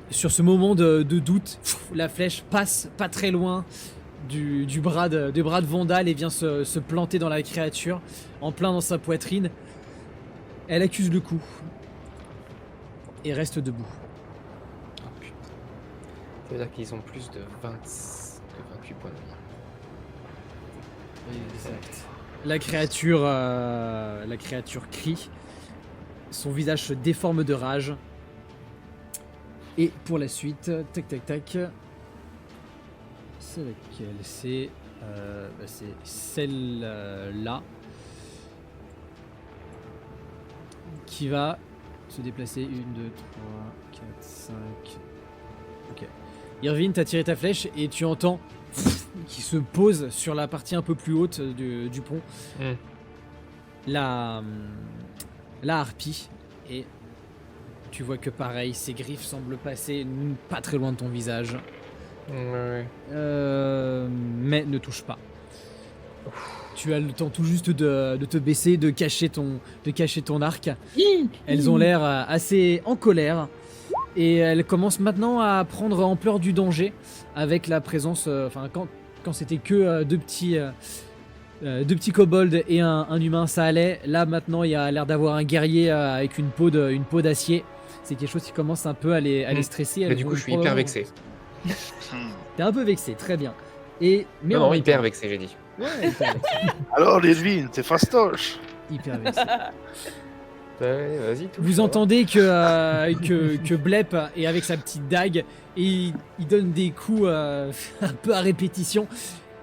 Sur ce moment de doute, la flèche passe pas très loin du bras de Vandal et vient se planter dans la créature, en plein dans sa poitrine. Elle accuse le coup et reste debout. Oh putain. Ça veut dire qu'ils ont plus de 28 points de vie. Exact. La créature crie. Son visage se déforme de rage. Et pour la suite, tac tac tac. C'est laquelle? C'est celle-là. Qui va se déplacer. 1, 2, 3, 4, 5. Ok. Irvine, t'as tiré ta flèche et tu entends qui se pose sur la partie un peu plus haute du pont. La harpie. Et tu vois que pareil, ses griffes semblent passer pas très loin de ton visage. Ouais. Mais ne touche pas. Tu as le temps tout juste de te baisser, de cacher ton arc. Elles ont l'air assez en colère. Et elles commencent maintenant à prendre ampleur du danger avec la présence... Enfin, quand c'était que deux petits kobolds et un humain, ça allait. Là, maintenant, il y a l'air d'avoir un guerrier avec une peau d'acier. C'est quelque chose qui commence un peu à les stresser. Mais du coup, je suis hyper vexé. T'es un peu vexé, très bien. Mais Non, hyper vexé, j'ai dit. Ouais, hyper vexé. Alors, Irvine, t'es fastoche. Hyper vexé. Ouais, vas-y, touche. Vous entendez que Blep est avec sa petite dague et il donne des coups un peu à répétition.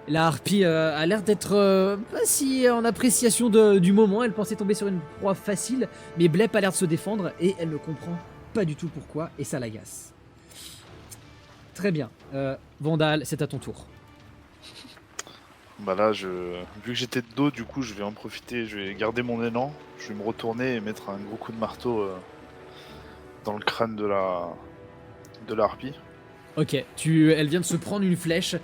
La harpie a l'air d'être pas si en appréciation du moment. Elle pensait tomber sur une proie facile, mais Blep a l'air de se défendre et elle ne comprend pas du tout pourquoi et ça l'agace. Très bien. Vandal, c'est à ton tour. Bah là, vu que j'étais de dos, du coup, je vais en profiter, je vais garder mon élan, je vais me retourner et mettre un gros coup de marteau dans le crâne de la harpie. Ok, elle vient de se prendre une flèche.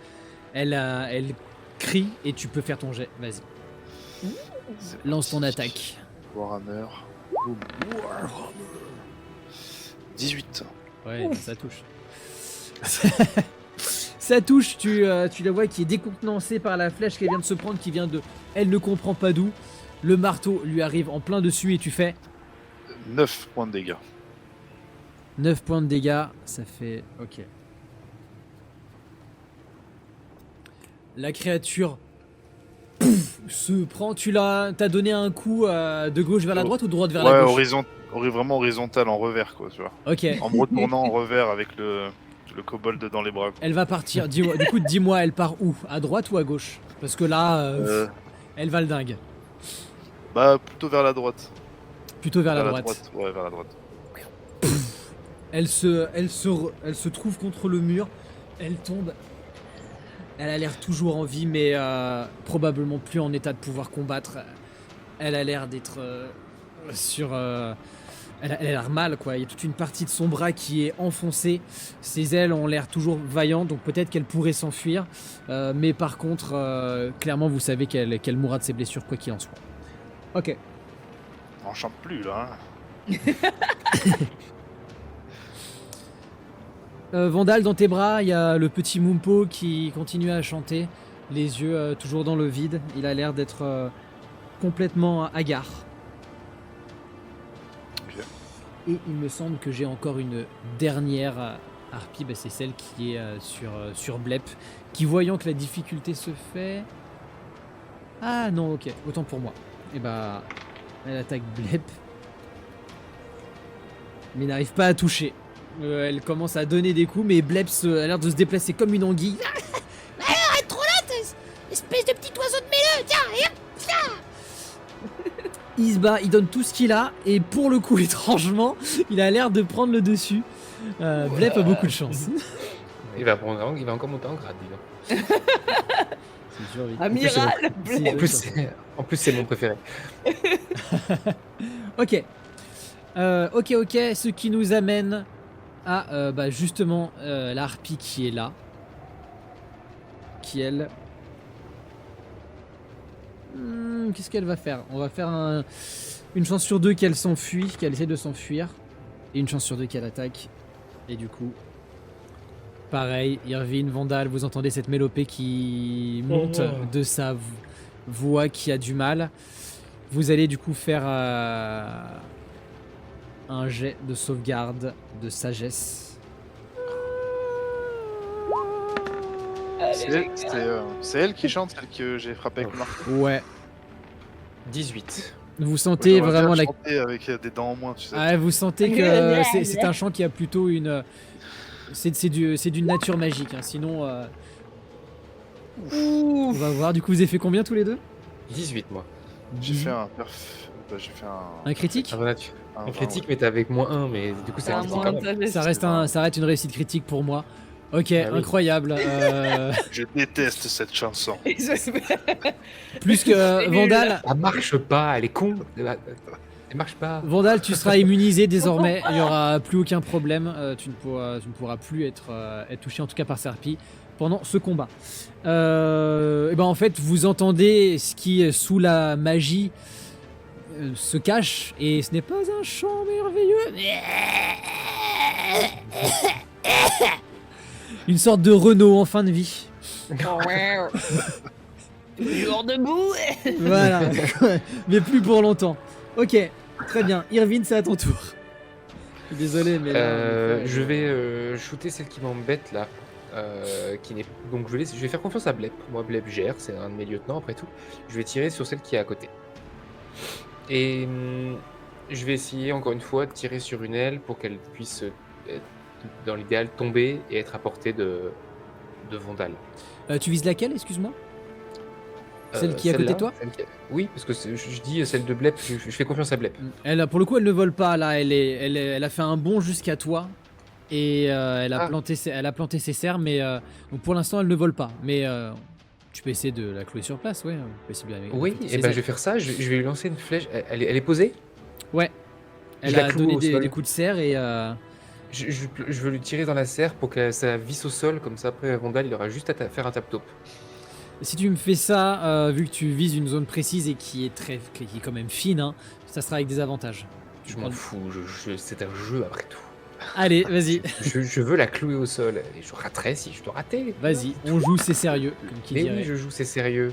Elle crie et tu peux faire ton jet. Vas-y. C'est Lance ton parti. attaque. Warhammer. Boum. 18. Ouais, ça touche. Ça touche, tu la vois qui est décontenancée par la flèche qu'elle vient de se prendre, qui vient de... Elle ne comprend pas d'où. Le marteau lui arrive en plein dessus et tu fais 9 points de dégâts. 9 points de dégâts, ça fait... Ok. La créature se prend... T'as donné un coup de gauche vers la droite ou de droite vers la gauche? Vraiment horizontal en revers, quoi, tu vois. Ok. En me retournant en revers avec le kobold dans les bras. Quoi. Elle va partir. Du coup, dis-moi, elle part où? À droite ou à gauche? Parce que là, elle va le dingue. Bah, plutôt vers la droite. Plutôt vers la droite. Ouais, vers la droite. Elle se trouve contre le mur. Elle tombe. Elle a l'air toujours en vie, mais probablement plus en état de pouvoir combattre. Elle a l'air d'être Elle a l'air mal, quoi. Il y a toute une partie de son bras qui est enfoncée. Ses ailes ont l'air toujours vaillantes, donc peut-être qu'elle pourrait s'enfuir. Mais par contre, clairement, vous savez qu'elle mourra de ses blessures, quoi qu'il en soit. Ok. On chante plus là. Hein. Vandal, dans tes bras, il y a le petit Mumpo qui continue à chanter, les yeux toujours dans le vide. Il a l'air d'être complètement hagard. Ok. Et il me semble que j'ai encore une dernière harpie, c'est celle qui est sur Blep, qui voyant que la difficulté se fait... Ah non, ok, autant pour moi. Et elle attaque Blep, mais n'arrive pas à toucher. Elle commence à donner des coups, mais Blep a l'air de se déplacer comme une anguille. Arrête trop là, espèce de petit oiseau de mêleux. Tiens, Il se bat, il donne tout ce qu'il a, et pour le coup, étrangement, il a l'air de prendre le dessus. Blep a beaucoup de chance. Il va encore monter en grade, dis donc. C'est sûr, vite. Amiral En plus, c'est mon préféré. Ok. Ok, ce qui nous amène à justement la harpie qui est là. Qui elle... Qu'est-ce qu'elle va faire? On va faire une chance sur 2 qu'elle s'enfuit, qu'elle essaie de s'enfuir. Et une chance sur 2 qu'elle attaque. Et du coup... Pareil, Irvine, Vandal, vous entendez cette mélopée qui monte de sa voix qui a du mal. Vous allez du coup faire un jet de sauvegarde de sagesse. C'est elle qui chante, celle que j'ai frappée avec le marteau. Ouais, 18. vous sentez J'aurais vraiment bien la... chanté avec des dents en moins, tu sais. Ah, vous sentez que c'est un chant qui a plutôt une... C'est d'une nature magique, hein. Sinon... on va voir, du coup vous avez fait combien tous les deux? 18, moi. J'ai fait un Un critique? Ah, voilà, un critique, mais t'es avec -1, mais du coup, c'est un un critique moins quand même. intéressant. Ça reste une réussite critique pour moi. Ok, Ah oui. incroyable. Je déteste cette chanson. Et j'espère- Plus que Vandal, Ça marche pas, elle est con. Elle marche pas. Vandal, tu seras immunisé désormais. Il n'y aura plus aucun problème. Tu ne pourras plus être touché, en tout cas par Serpi, pendant ce combat. Et en fait, vous entendez ce qui, sous la magie, se cache. Et ce n'est pas un chant merveilleux. Une sorte de Renault en fin de vie. Jour debout. Voilà. Mais plus pour longtemps. Ok, très bien. Irvine, c'est à ton tour. Je suis désolé, mais... là, Je vais shooter celle qui m'embête là. Qui n'est... Donc je vais faire confiance à Blep. Moi, Blep gère, c'est un de mes lieutenants après tout. Je vais tirer sur celle qui est à côté. Et je vais essayer encore une fois de tirer sur une aile pour qu'elle puisse, dans l'idéal, tomber et être à portée de Vandal. tu vises laquelle, excuse-moi? Celle qui est à côté de toi? Oui, parce que je dis celle de Blep, je fais confiance à Blep. Elle, pour le coup, elle ne vole pas là. Elle a fait un bond jusqu'à toi et elle a planté ses serres, mais donc pour l'instant, elle ne vole pas. Mais tu peux essayer de la clouer sur place, ouais. Oui, et ben je vais faire ça. Je vais lui lancer une flèche. Elle est posée? Ouais. Elle Je la a cloue donné au sol. des coups de serre et Je veux lui tirer dans la serre pour que ça visse au sol, comme ça après Vandal il aura juste à faire un tap-top. si tu me fais ça, vu que tu vises une zone précise et qui est quand même fine, hein, ça sera avec des avantages. Je m'en fous, c'est un jeu après tout. Allez, vas-y, Je veux la clouer au sol, et je raterai si je dois rater. vas-y, on joue, c'est sérieux, comme qui Mais dirait, oui, je joue, c'est sérieux.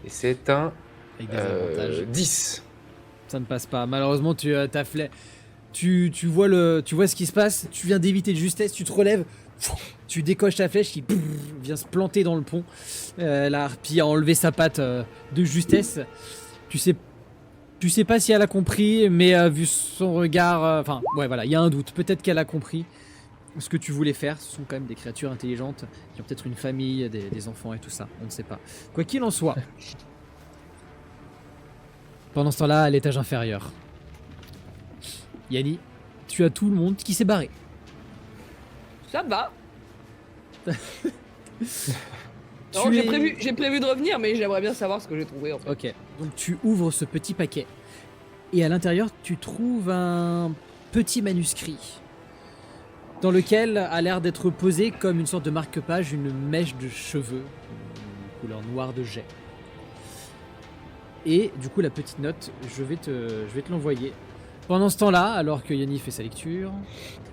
Et c'est un avec des avantages. 10. Ça ne passe pas. Malheureusement, tu vois ce qui se passe. Tu viens d'éviter de justesse. Tu te relèves. Tu décoches ta flèche qui vient se planter dans le pont. La harpie a enlevé sa patte de justesse. Tu sais pas si elle a compris, mais vu son regard, ouais, voilà, il y a un doute. Peut-être qu'elle a compris ce que tu voulais faire. Ce sont quand même des créatures intelligentes qui ont peut-être une famille, des enfants et tout ça. On ne sait pas. Quoi qu'il en soit. Pendant ce temps-là, à l'étage inférieur, Yanni, tu as tout le monde qui s'est barré. Ça va. Non, Tu j'ai es- prévu de revenir, mais j'aimerais bien savoir ce que j'ai trouvé en fait. Ok, donc tu ouvres ce petit paquet Et à l'intérieur, tu trouves un petit manuscrit dans lequel a l'air d'être posé comme une sorte de marque-page une mèche de cheveux, couleur noire de jet. Et du coup, la petite note, je vais te l'envoyer. Pendant ce temps-là, alors que Yanni fait sa lecture,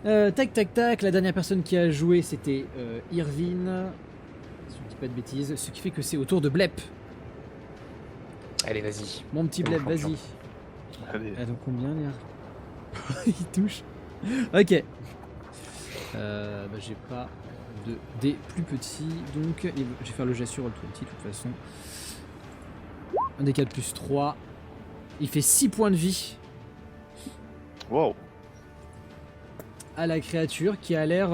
tac tac tac, la dernière personne qui a joué c'était Irvine, si je ne dis pas de bêtises, ce qui fait que c'est au tour de Blep. Allez, vas-y. Mon petit Mon Blep, champion. vas-y. Allez. Attends, combien Léa? Il touche. Ok. J'ai pas de dés plus petits, donc je vais faire le jet sur le 20 de toute façon. Un des 4 plus 3. Il fait 6 points de vie Wow. à la créature qui a l'air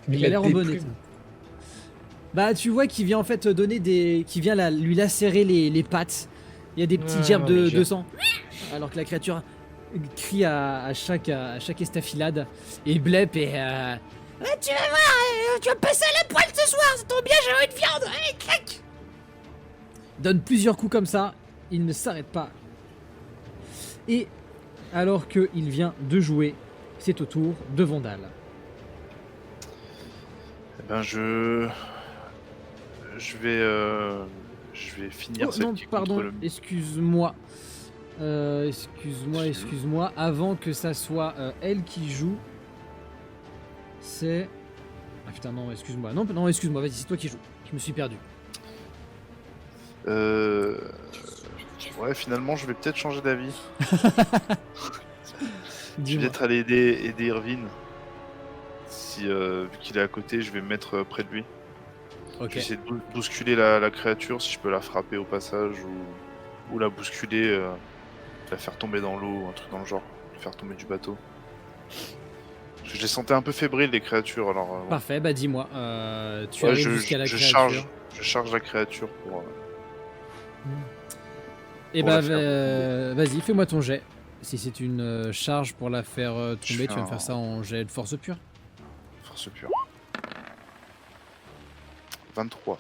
Mais qui il a a l'air en des bon plumes. état. Bah tu vois qu'il vient en fait donner des... qui vient lui lacérer les pattes. Il y a des petites Ouais, gerbes non, mais de j'ai- sang. Alors que la créature crie à chaque estafilade. Et Blep est... Ouais, tu vas voir, tu vas me passer à la poêle ce soir, ça tombe bien, j'ai envie de viande. Allez, clac. donne plusieurs coups comme ça. Il ne s'arrête pas. Et alors qu'il vient de jouer, c'est au tour de Vandal. Eh ben je vais finir Oh, celle non, qui pardon, contre le. excuse-moi. Excuse-moi. Avant que ça soit elle qui joue, c'est... Ah putain, non, excuse-moi. Non, excuse-moi, vas-y, c'est toi qui joues. Je me suis perdu. Ouais, finalement, je vais peut-être changer d'avis. Je vais Dis-moi. peut-être aller aider Irvine. Si, vu qu'il est à côté, je vais me mettre près de lui. Je Ok. vais essayer de bousculer la créature, si je peux la frapper au passage, ou la bousculer, la faire tomber dans l'eau, un truc dans le genre. La faire tomber du bateau. Parce que je les sentais un peu fébriles, les créatures, alors... ouais. Parfait, bah dis-moi. Tu Ouais, arrives jusqu'à la je créature. charge la créature pour... Et pour bah la faire vas-y, fais-moi ton jet. Si c'est une charge pour la faire Je tomber, fais tu vas me un- faire ça en jet de force pure. force pure. 23.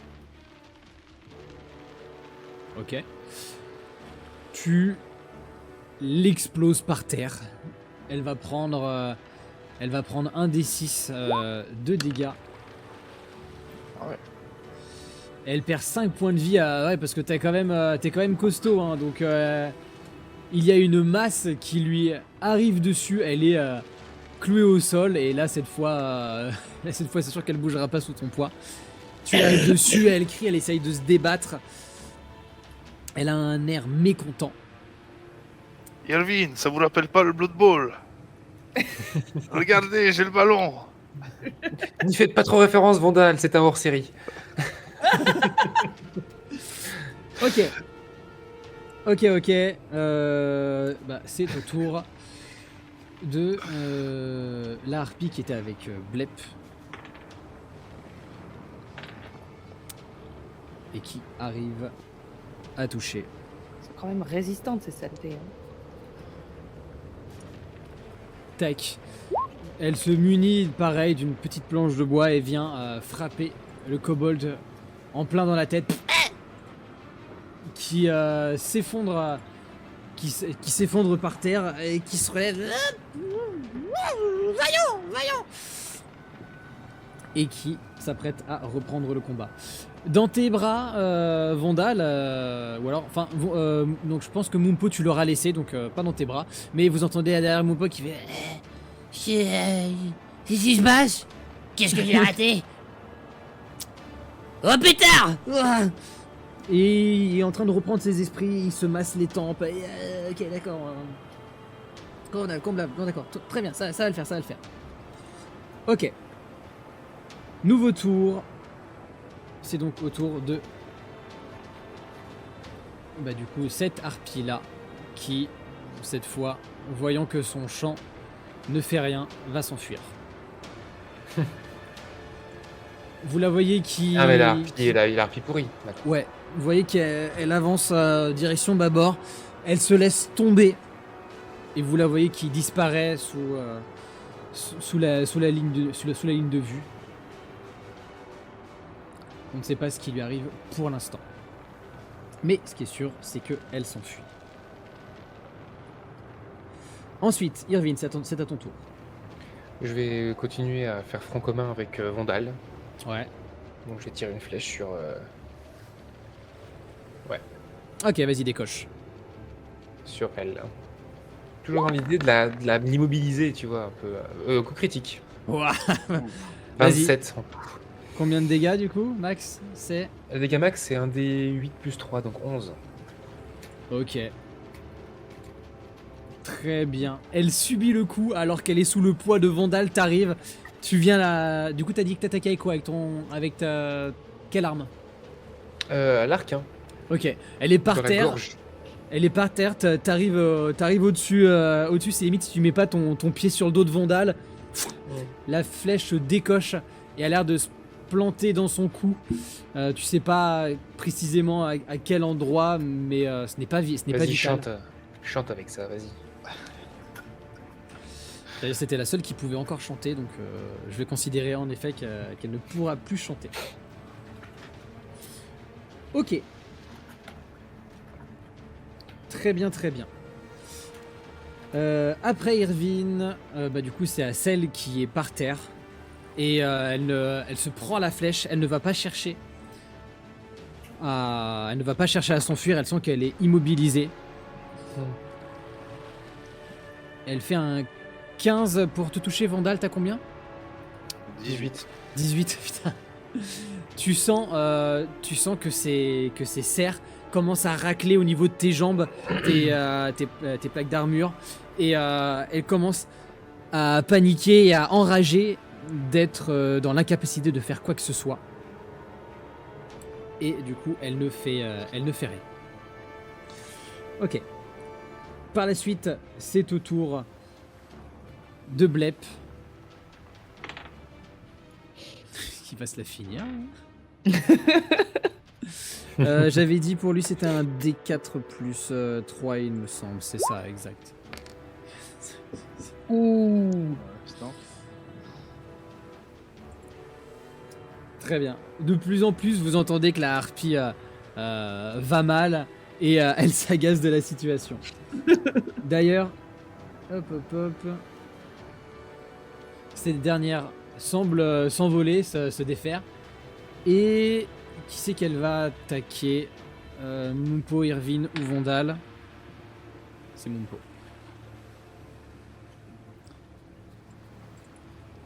Ok. Tu l'exploses par terre. Elle va prendre un des 6 de dégâts. Ah ouais. Elle perd 5 points de vie ouais, parce que t'es quand même costaud, hein, donc il y a une masse qui lui arrive dessus, elle est clouée au sol et là cette fois c'est sûr qu'elle bougera pas sous ton poids. Tu arrives dessus, elle crie, elle essaye de se débattre. Elle a un air mécontent. Irvine, ça vous rappelle pas le Blood Bowl? Regardez, j'ai le ballon. N'y faites pas trop référence, Vandal, c'est un hors-série. Ok. C'est au tour de la harpie qui était avec Blep. Et qui arrive à toucher. C'est quand même résistante ces saletés. Hein. Tac. Elle se munit pareil d'une petite planche de bois et vient frapper le kobold en plein dans la tête. Qui s'effondre qui s'effondre par terre et qui se relève Voyons. et qui s'apprête à reprendre le combat. Dans tes bras, Vandal, ou alors, enfin, donc je pense que Mumpo tu l'auras laissé, donc pas dans tes bras, mais vous entendez derrière Mumpo qui fait Qu'est-ce qui se passe? Qu'est-ce que j'ai raté? Oh putain! Ouah. et il est en train de reprendre ses esprits, il se masse les tempes. Et, ok, d'accord. D'accord, très bien, ça va le faire, Ok. Nouveau tour. C'est donc au tour de... Bah du coup, cette harpie là, qui, cette fois, voyant que son chant ne fait rien, va s'enfuir. Vous la voyez qui... Ah, mais la harpie pourrie. D'accord. Ouais, vous voyez qu'elle avance direction bâbord, elle se laisse tomber, et vous la voyez qui disparaît sous la ligne de vue. On ne sait pas ce qui lui arrive pour l'instant. Mais ce qui est sûr, c'est qu'elle s'enfuit. Ensuite, Irvine, c'est à ton tour. Je vais continuer à faire front commun avec Vandal. Ouais. Donc je vais tirer une flèche sur... Ouais, Ok, vas-y, décoche. sur elle. Toujours dans l'idée de l'immobiliser, tu vois, un peu. Coup critique. Ouah. Vas-y. 27. Combien de dégâts du coup, Max? C'est... Le dégât max, c'est un des 8 plus 3, donc 11. Ok. Très bien. Elle subit le coup alors qu'elle est sous le poids de Vandal. T'arrives. Tu viens là. Du coup, t'as dit que t'attaquais avec quoi? Avec ta. Quelle arme? L'arc, hein. Ok. Elle est par Sur la terre. gorge. Elle est par terre. T'arrives au-dessus. Au-dessus, c'est limite si tu mets pas ton pied sur le dos de Vandal. La flèche décoche et a l'air de se planter dans son cou. Tu sais pas précisément à quel endroit, mais ce n'est pas Vas-y, vital. chante avec ça, vas-y. D'ailleurs, c'était la seule qui pouvait encore chanter, donc je vais considérer en effet qu'elle ne pourra plus chanter. Ok. Très bien, très bien. Après Irvine, du coup c'est à celle qui est par terre. Et elle se prend la flèche, elle ne va pas chercher à s'enfuir, elle sent qu'elle est immobilisée. Elle fait un 15 pour te toucher, Vandal, t'as combien? 18. 18, putain. Tu sens que ces serres commencent à racler au niveau de tes jambes, tes plaques d'armure, et elle commence à paniquer et à enrager d'être dans l'incapacité de faire quoi que ce soit. Et du coup, elle ne fait rien. Ok. Par la suite, c'est au tour de Blep. Qui va se la finir. J'avais dit pour lui c'était un D4 plus 3, il me semble. C'est ça, exact. Ouh. Putain. Très bien. De plus en plus, vous entendez que la harpie va mal et elle s'agace de la situation. D'ailleurs, hop. Cette dernière semble s'envoler, se défaire. Et qui c'est qu'elle va attaquer? Mumpo, Irvine ou Vandal? C'est Mumpo.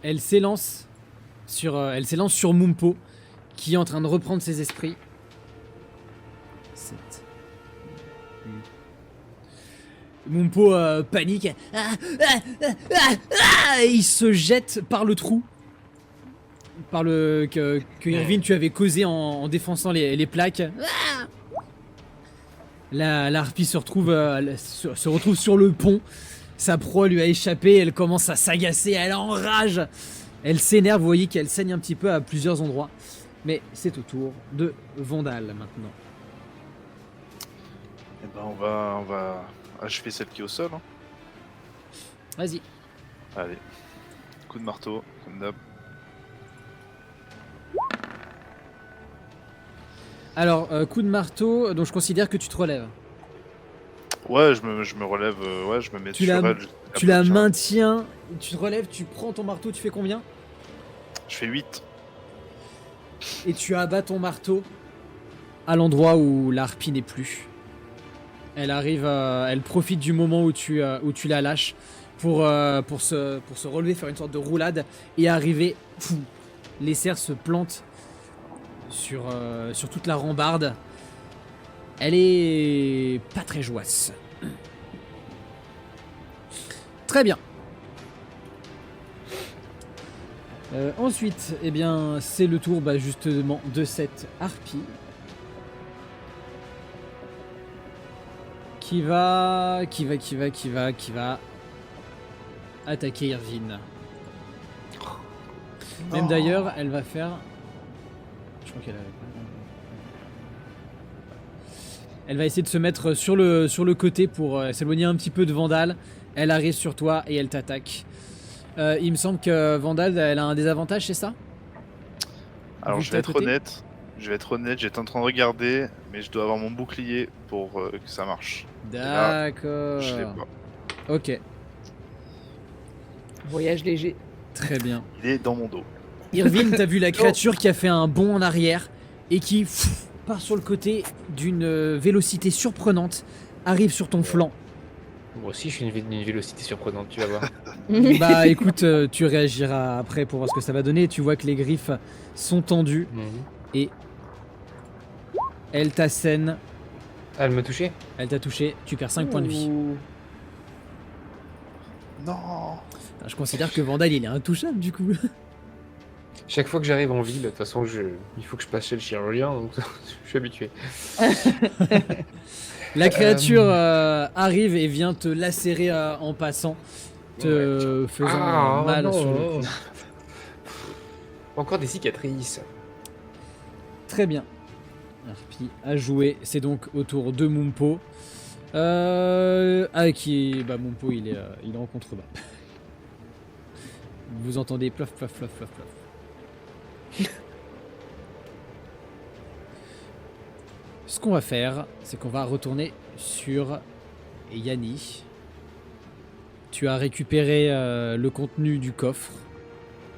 Elle s'élance sur Mumpo, qui est en train de reprendre ses esprits. 7. Mumpo panique. Et il se jette par le trou. Que Irvine tu avais causé en défonçant les plaques. La harpie se retrouve sur le pont. Sa proie lui a échappé, elle commence à s'agacer, elle enrage. Elle s'énerve, vous voyez qu'elle saigne un petit peu à plusieurs endroits. Mais c'est au tour de Vandal maintenant. Eh ben on va achever celle qui est au sol. Hein. Vas-y. Allez. Coup de marteau, comme d'hab. Alors, coup de marteau, donc je considère que tu te relèves. Ouais, je me relève, ouais, je me mets Tu sur la- elle. Tu la maintiens, tu te relèves, tu prends ton marteau, tu fais combien? Je fais 8. Et tu abats ton marteau à l'endroit où la harpie n'est plus. Elle arrive, elle profite du moment où tu la lâches pour se relever, faire une sorte de roulade et arriver. Les cerfs se plantent sur toute la rambarde. Elle est pas très joyeuse. Très bien. Ensuite, eh bien, c'est le tour justement de cette harpie qui va attaquer Irvine. Même d'ailleurs, elle va faire. Je crois qu'elle avait pas. Elle va essayer de se mettre sur le côté pour s'éloigner un petit peu de Vandal. Elle arrive sur toi et elle t'attaque. Il me semble que Vandal, elle a un désavantage, c'est ça? Alors Vu je que vais t'es à être côté. honnête. J'étais en train de regarder, mais je dois avoir mon bouclier pour que ça marche. là, D'accord. Je l'ai pas. Ok. Voyage léger. Très bien. Il est dans mon dos. Irvine, t'as vu la créature qui a fait un bond en arrière et qui part sur le côté d'une vélocité surprenante, arrive sur ton flanc. Moi aussi, je suis une vélocité surprenante, tu vas voir. Bah écoute, tu réagiras après pour voir ce que ça va donner. Tu vois que les griffes sont tendues et elle t'assène. Ah, elle m'a touché. Elle t'a touché, tu perds 5 points de vie. Ouh. Non. Putain, je considère que Vandal il est intouchable du coup. Chaque fois que j'arrive en ville, de toute façon, il faut que je passe chez le chirurgien, donc je suis habitué. La créature arrive et vient te lacérer en passant, te faisant mal sur le cou. Encore des cicatrices. Très bien. Harpie a joué, c'est donc au tour de Mumpo. Mumpo il est en contrebas. Vous entendez plof plof plof plof plof. Ce qu'on va faire, c'est qu'on va retourner sur Yanni. Tu as récupéré le contenu du coffre.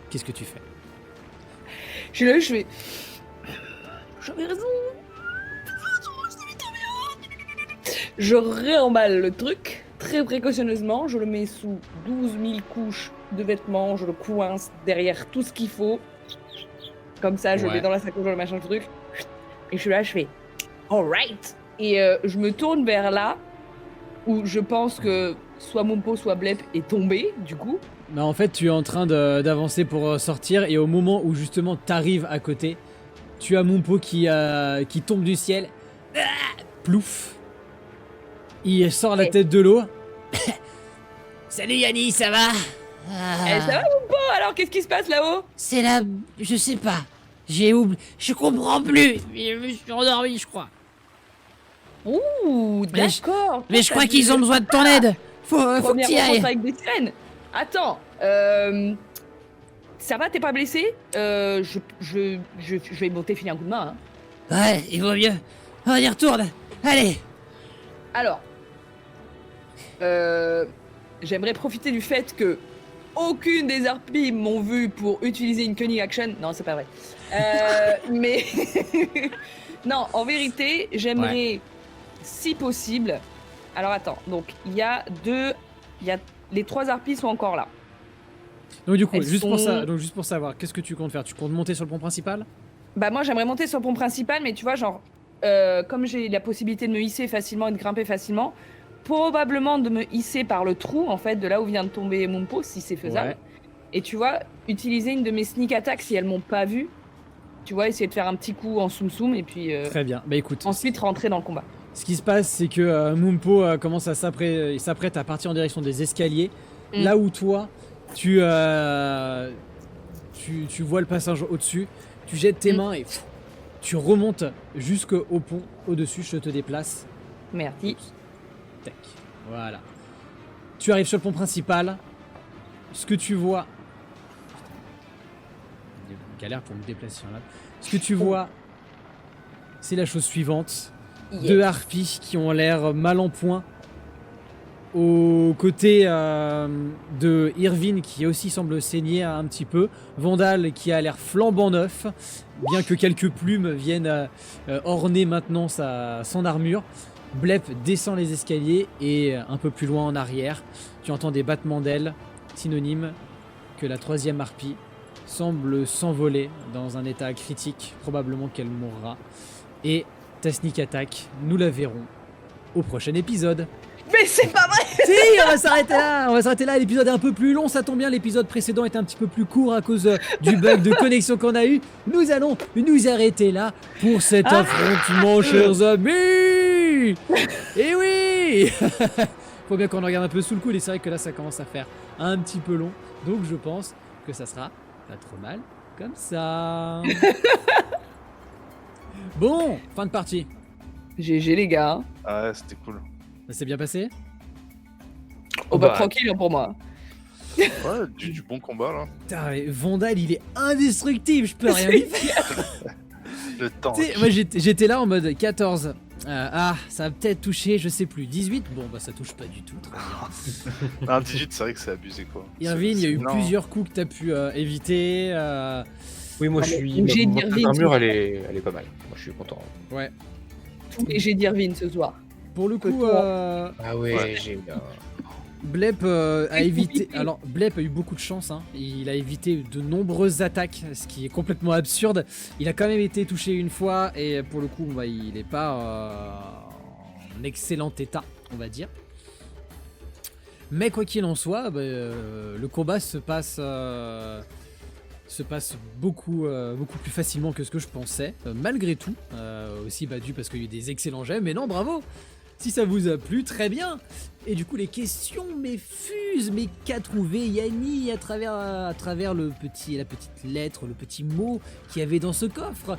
Qu'est-ce que tu fais? Je suis là, je fais. J'avais raison. Je réemballe le truc très précautionneusement. Je le mets sous 12 000 couches de vêtements. Je le coince derrière tout ce qu'il faut. Comme ça, je le mets dans la sacoche, le machin, le truc. Et je suis là, je fais. Alright. Et je me tourne vers là où je pense que soit Mumpo, soit Blep est tombé, du coup. Bah en fait, tu es en train d'avancer pour sortir et au moment où justement t'arrives à côté, tu as Mumpo qui tombe du ciel. Plouf. Il sort la tête de l'eau. Salut Yanni, ça va? Ça va Mumpo? Alors qu'est-ce qui se passe là-haut? C'est là, je sais pas. J'ai oublié, je comprends plus. Je me suis endormi, je crois. Ouh, Mais d'accord. Mais je crois qu'ils ont besoin de ton aide. Faut que Première t'y rencontre ailles. avec des sirènes. Attends, ça va, t'es pas blessé? Je vais monter filer un coup de main. Hein. Ouais, il vaut mieux. On y retourne. Allez. Alors, j'aimerais profiter du fait que aucune des harpies m'ont vu pour utiliser une cunning action. Non, c'est pas vrai. Mais non, en vérité, j'aimerais, si possible. Alors attends, donc il y a les 3 harpies sont encore là. Donc du coup, Elles juste pour savoir, qu'est-ce que tu comptes faire? Tu comptes monter sur le pont principal? Bah moi j'aimerais monter sur le pont principal, mais tu vois genre comme j'ai la possibilité de me hisser facilement et de grimper facilement, probablement de me hisser par le trou en fait de là où vient de tomber Mumpo si c'est faisable. Ouais. Et tu vois, utiliser une de mes sneak attacks si elles m'ont pas vu. Tu vois, essayer de faire un petit coup en soum soum et puis Très bien. Bah écoute, ensuite rentrer dans le combat. ce qui se passe, c'est que Mumpo commence à s'apprête à partir en direction des escaliers. Là où toi, tu vois le passage au-dessus, tu jettes tes mains et tu remontes jusqu'au pont au-dessus. Je te déplace. Merci. Tac. Voilà. Tu arrives sur le pont principal. Ce que tu vois. Galère pour me déplacer là. Ce que tu vois, c'est la chose suivante. Yes. 2 harpies qui ont l'air mal en point. Aux côtés de Irvine qui aussi semble saigner un petit peu. Vandal qui a l'air flambant neuf. Bien que quelques plumes viennent orner maintenant son armure. Blep descend les escaliers et un peu plus loin en arrière, tu entends des battements d'ailes, synonyme que la 3e harpie semble s'envoler dans un état critique, probablement qu'elle mourra. Et ta sneak attack, nous la verrons au prochain épisode. Mais c'est pas vrai. Si, on va s'arrêter là, l'épisode est un peu plus long, ça tombe bien, l'épisode précédent était un petit peu plus court à cause du bug de connexion qu'on a eu. Nous allons nous arrêter là pour cet affrontement, chers amis. Et oui. Faut bien qu'on en regarde un peu sous le coude et c'est vrai que là ça commence à faire un petit peu long, donc je pense que ça sera pas trop mal comme ça. Bon, fin de partie. GG les gars. Ah ouais, c'était cool. Ça s'est bien passé? Oh bah tranquille hein, pour moi. Ouais, du bon combat là. Putain, mais Vandal il est indestructible, je peux rien lui faire. Le temps. Tu sais, moi j'étais là en mode 14. Ça va peut-être toucher, je sais plus. 18? Bon, bah ça touche pas du tout. Très bien. Un 18, c'est vrai que c'est abusé quoi. Irvine, il y a eu Non. plusieurs coups que t'as pu éviter. Oui, moi, Allez, je suis. j'ai Ma d'Irvine, armure, c'est- elle est pas mal. Moi, je suis content. Ouais. Tous les jets d'Irvine ce soir. Pour le coup, toi. Ah ouais, Ouais. j'ai. Blep a évité. Alors, Blep a eu beaucoup de chance. Hein. Il a évité de nombreuses attaques, ce qui est complètement absurde. Il a quand même été touché une fois et pour le coup, bah, il n'est pas en excellent état, on va dire. Mais quoi qu'il en soit, bah, le combat se passe beaucoup, beaucoup plus facilement que ce que je pensais, malgré tout. Aussi dû parce qu'il y a eu des excellents jets, mais non, bravo! Si ça vous a plu, très bien! Et du coup, les questions fusent, mais qu'a trouvé Yanni à travers la petite lettre, le petit mot qu'il y avait dans ce coffre?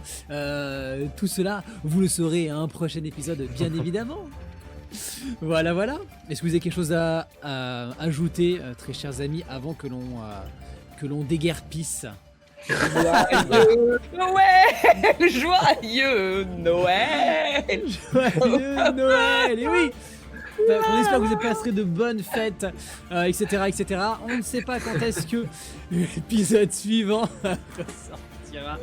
Tout cela, vous le saurez à un prochain épisode, bien évidemment. Voilà, voilà. Est-ce que vous avez quelque chose à ajouter, très chers amis, avant que l'on déguerpisse? Joyeux Noël! Joyeux Noël! Joyeux Noël! Et oui! On espère que vous passerez de bonnes fêtes, etc., etc. On ne sait pas quand est-ce que l'épisode suivant sortira.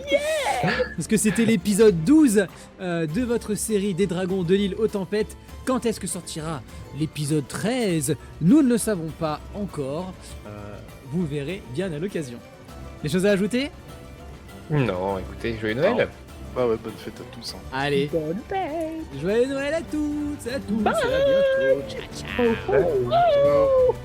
Parce que c'était l'épisode 12 de votre série des dragons de l'île aux tempêtes. Quand est-ce que sortira l'épisode 13? Nous ne le savons pas encore. Vous verrez bien à l'occasion. Des choses à ajouter? Non, écoutez, joyeux Noël. Bah ouais, bonne fête à tous. Hein. Allez, Bonne fête! joyeux Noël à toutes et à tous. Et à bientôt. Ciao, ciao. Bye.